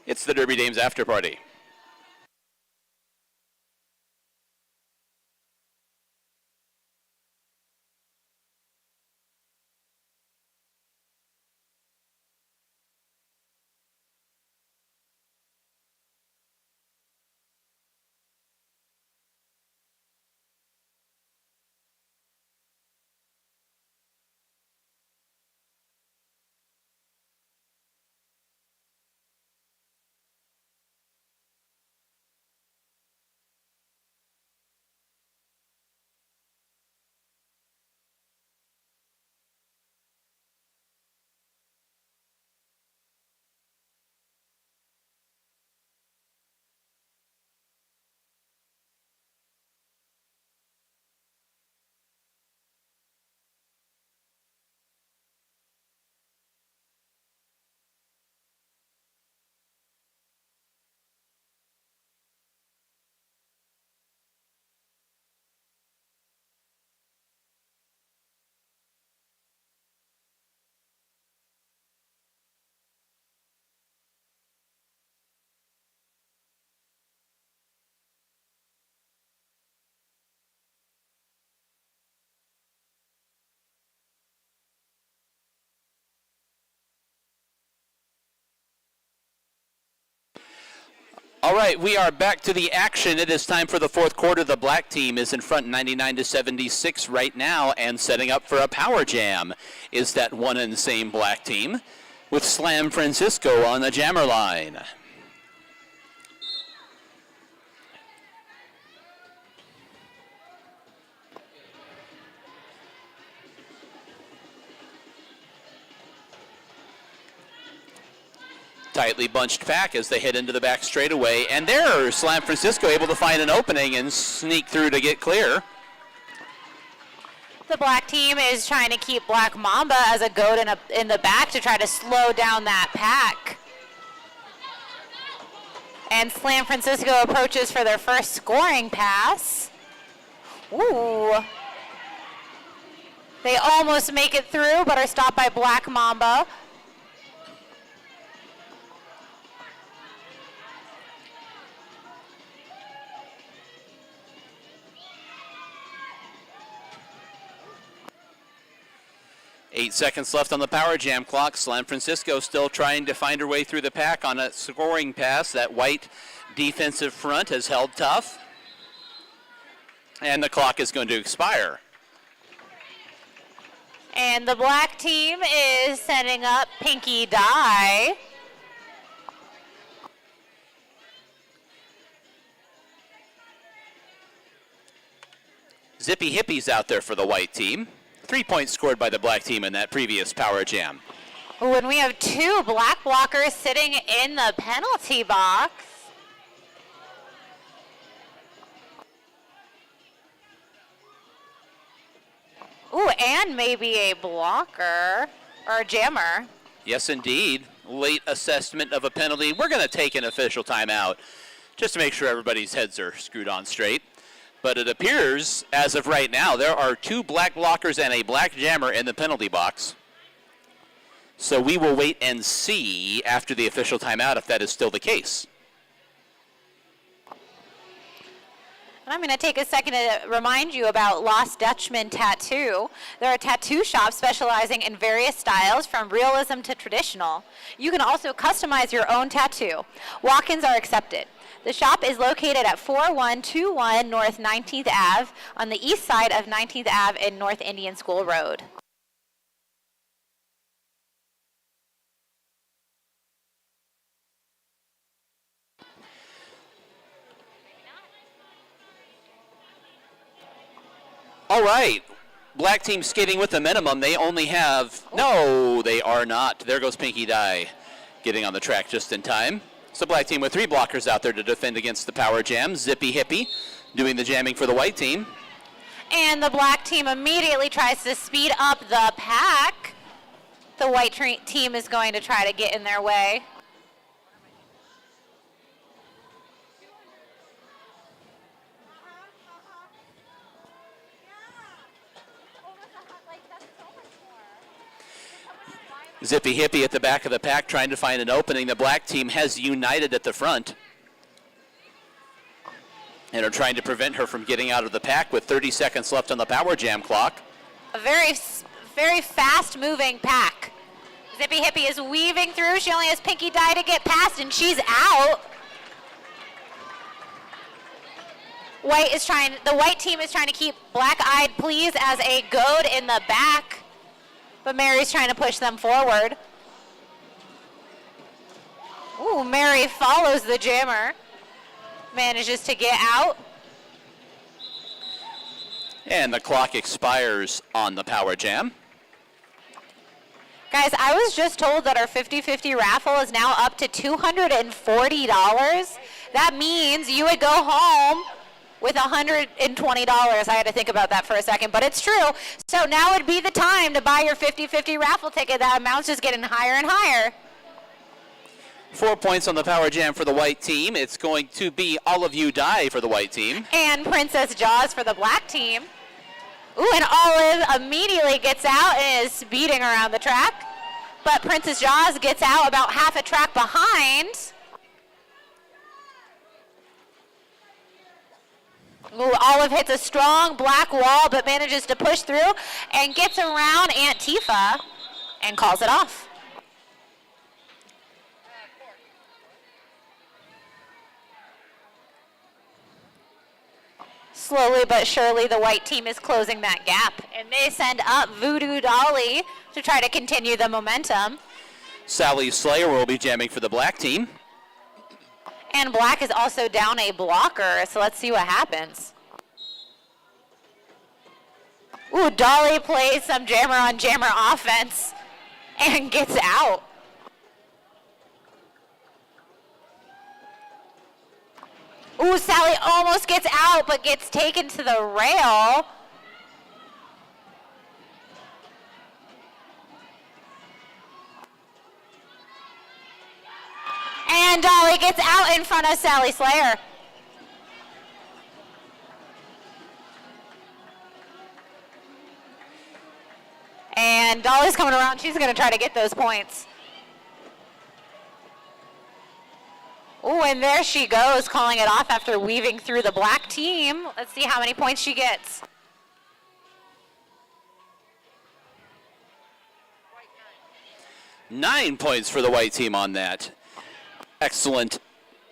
It's the Derby Dames after party. right, we are back to the action. It is time for the fourth quarter. The black team is in front 99-76 right now and setting up for a power jam is that one and same black team with Slam Francisco on the jammer line. Tightly bunched pack as they head into the back straightaway. And there, Slam Francisco able to find an opening and sneak through to get clear. The black team is trying to keep Black Mamba as a goat in the back to try to slow down that pack. And Slam Francisco approaches for their first scoring pass. Ooh. They almost make it through, but are stopped by Black Mamba. Eight seconds left on the power jam clock. Slam Francisco still trying to find her way through the pack on a scoring pass. That white defensive front has held tough. And the clock is going to expire. And the black team is setting up Pinky Dye. Zippy Hippies out there for the white team. 3 points scored by the black team in that previous power jam. When we have two black blockers sitting in the penalty box. Ooh, and maybe a blocker or a jammer. Yes, indeed. Late assessment of a penalty. We're going to take an official timeout just to make sure everybody's heads are screwed on straight. But it appears, as of right now, there are two black blockers and a black jammer in the penalty box. So we will wait and see after the official timeout if that is still the case. And I'm going to take a second to remind you about Lost Dutchman Tattoo. They're a tattoo shop specializing in various styles from realism to traditional. You can also customize your own tattoo. Walk-ins are accepted. The shop is located at 4121 North 19th Ave on the east side of 19th Ave and North Indian School Road. All right. Black team skating with the minimum. They only have... No, they are not. There goes Pinky Dye getting on the track just in time. So black team with three blockers out there to defend against the power jam. Zippy Hippie doing the jamming for the white team. And the black team immediately tries to speed up the pack. The white team is going to try to get in their way. Zippy Hippie at the back of the pack trying to find an opening. The black team has united at the front and are trying to prevent her from getting out of the pack with 30 seconds left on the power jam clock. A very fast moving pack. Zippy Hippie is weaving through. She only has Pinky Dye to get past and she's out. The white team is trying to keep Black Eyed Please as a goad in the back. But Mary's trying to push them forward. Ooh, Mary follows the jammer. Manages to get out. And the clock expires on the power jam. Guys, I was just told that our 50-50 raffle is now up to $240. That means you would go home with $120. I had to think about that for a second, but it's true. So now would be the time to buy your 50-50 raffle ticket. That amount's just getting higher and higher. 4 points on the power jam for the white team. It's going to be All of You Die for the white team. And Princess Jaws for the black team. Ooh, and Olive immediately gets out and is speeding around the track. But Princess Jaws gets out about half a track behind. Ooh, Olive hits a strong black wall but manages to push through and gets around Aunt Tifa and calls it off. Slowly but surely, the white team is closing that gap, and they send up Voodoo Dolly to try to continue the momentum. Sally Slayer will be jamming for the black team. And black is also down a blocker, so let's see what happens. Ooh, Dolly plays some jammer on jammer offense and gets out. Ooh, Sally almost gets out, but gets taken to the rail. And Dolly gets out in front of Sally Slayer. And Dolly's coming around. She's going to try to get those points. Oh, and there she goes, calling it off after weaving through the black team. Let's see how many points she gets. Nine points for the white team on that. Excellent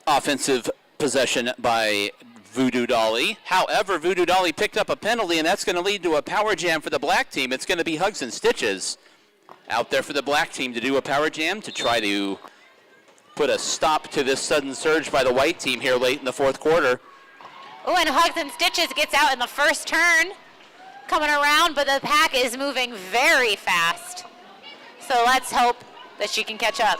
offensive possession by Voodoo Dolly. However, Voodoo Dolly picked up a penalty, and that's going to lead to a power jam for the black team. It's going to be Hugs and Stitches out there for the black team to do a power jam to try to put a stop to this sudden surge by the white team here late in the fourth quarter. Oh, and Hugs and Stitches gets out in the first turn, coming around, but the pack is moving very fast. So let's hope that she can catch up.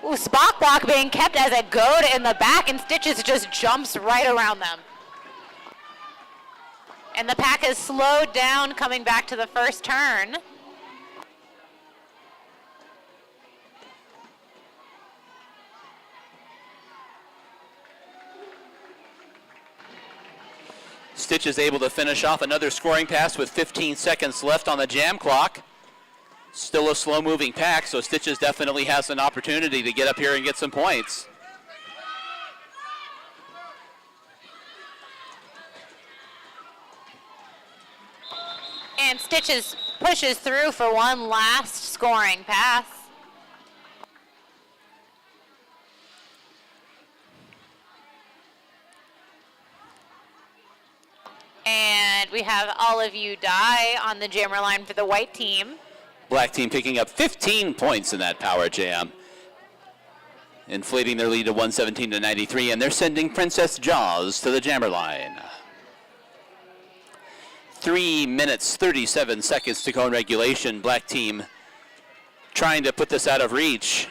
Ooh, Spock Block being kept as a goad in the back, and Stitches just jumps right around them. And the pack has slowed down coming back to the first turn. Stitch is able to finish off another scoring pass with 15 seconds left on the jam clock. Still a slow-moving pack, so Stitches definitely has an opportunity to get up here and get some points. And Stitches pushes through for one last scoring pass. And we have All of You Die on the jammer line for the white team. Black team picking up 15 points in that power jam, inflating their lead to 117 to 93, and they're sending Princess Jaws to the jammer line. 3 minutes, 37 seconds to go in regulation. Black team trying to put this out of reach.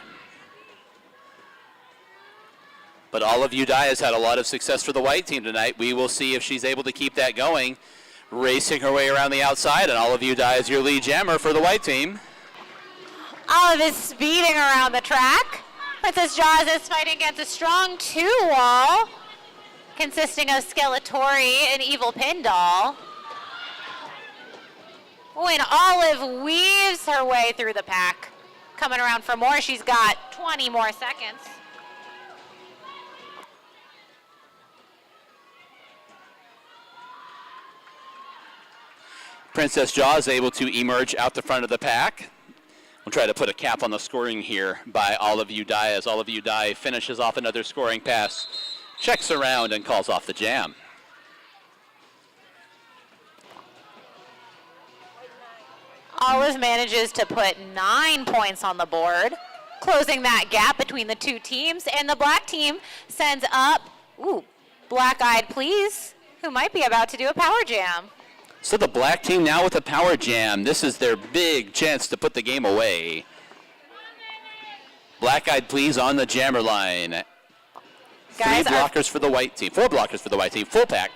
But All of You Die has had a lot of success for the white team tonight. We will see if she's able to keep that going. Racing her way around the outside, and All of You Die is your lead jammer for the white team. Olive is speeding around the track. Princess Jaws is fighting against a strong 2-wall consisting of Skeletori and Evil Pin Doll. When Olive weaves her way through the pack, coming around for more, she's got 20 more seconds. Princess Jaws able to emerge out the front of the pack. We'll try to put a cap on the scoring here by All of You Die as All of You Die finishes off another scoring pass, checks around, and calls off the jam. Olive manages to put 9 points on the board, closing that gap between the two teams, and the black team sends up, Black Eyed Please, who might be about to do a power jam. So the black team now with a power jam. This is their big chance to put the game away. Black Eyed Please on the jammer line. Guys, 3 blockers for the white team. 4 blockers for the white team. Full pack.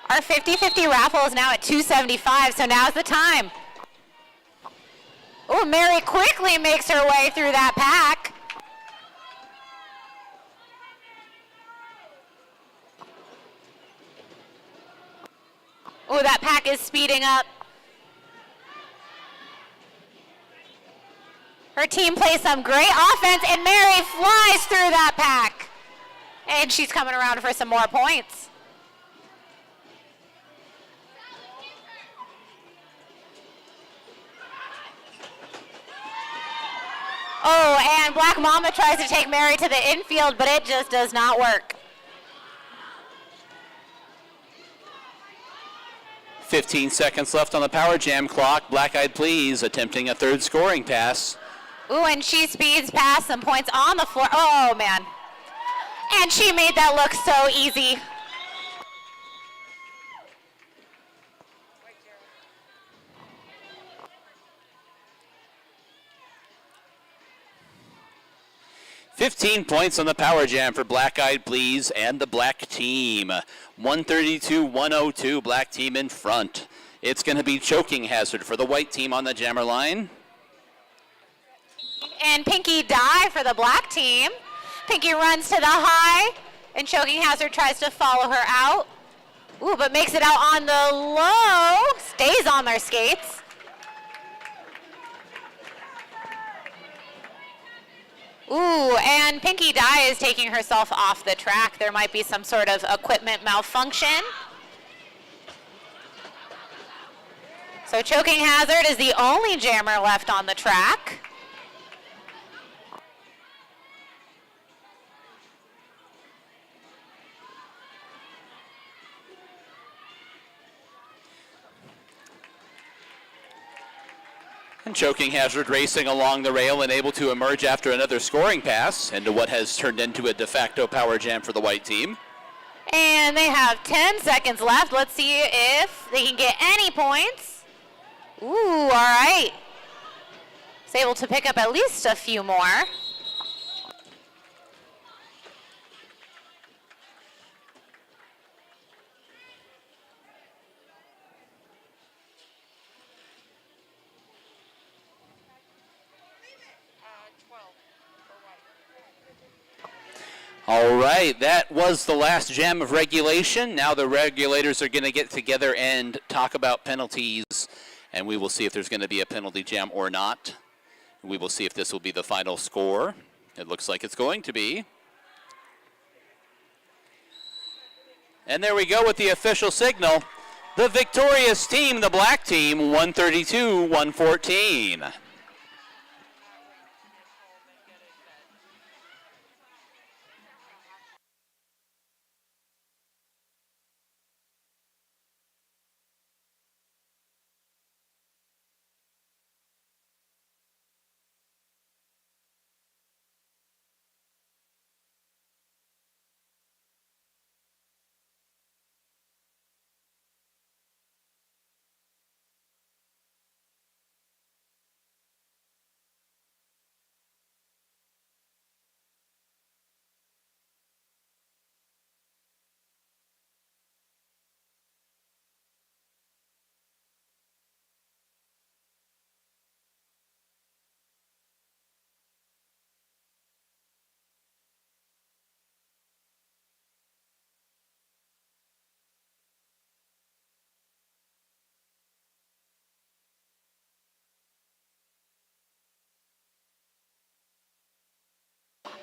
Our 50-50 raffle is now at $275, so now's the time. Oh, Mary quickly makes her way through that pack. Oh, that pack is speeding up. Her team plays some great offense, and Mary flies through that pack. And she's coming around for some more points. Oh, and Black Mama tries to take Mary to the infield, but it just does not work. 15 seconds left on the Power Jam clock. Black Eyed Please attempting a third scoring pass. Ooh, and she speeds past some points on the floor. Oh, man. And she made that look so easy. White zero. 15 points on the Power Jam for Black Eyed Please and the Black Team. 132-102, Black Team in front. It's going to be choking hazard for the White Team on the jammer line. And Pinky die for the Black Team. Pinky runs to the high, and choking hazard tries to follow her out. Ooh, but makes it out on the low. Stays on their skates. Ooh, and Pinky Die is taking herself off the track. There might be some sort of equipment malfunction. So choking hazard is the only jammer left on the track. And choking hazard racing along the rail and able to emerge after another scoring pass into what has turned into a de facto Power Jam for the White Team. And they have 10 seconds left. Let's see if they can get any points. Ooh, all right. It's able to pick up at least a few more. All right, that was the last jam of regulation. Now the regulators are going to get together and talk about penalties, and we will see if there's going to be a penalty jam or not. We will see if this will be the final score. It looks like it's going to be. And there we go with the official signal. The victorious team, the Black Team, 132-114.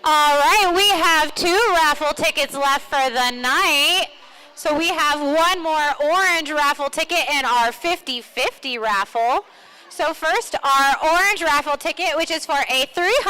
All right, we have 2 raffle tickets left for the night. So we have one more orange raffle ticket in our 50-50 raffle. So first, our orange raffle ticket, which is for a $300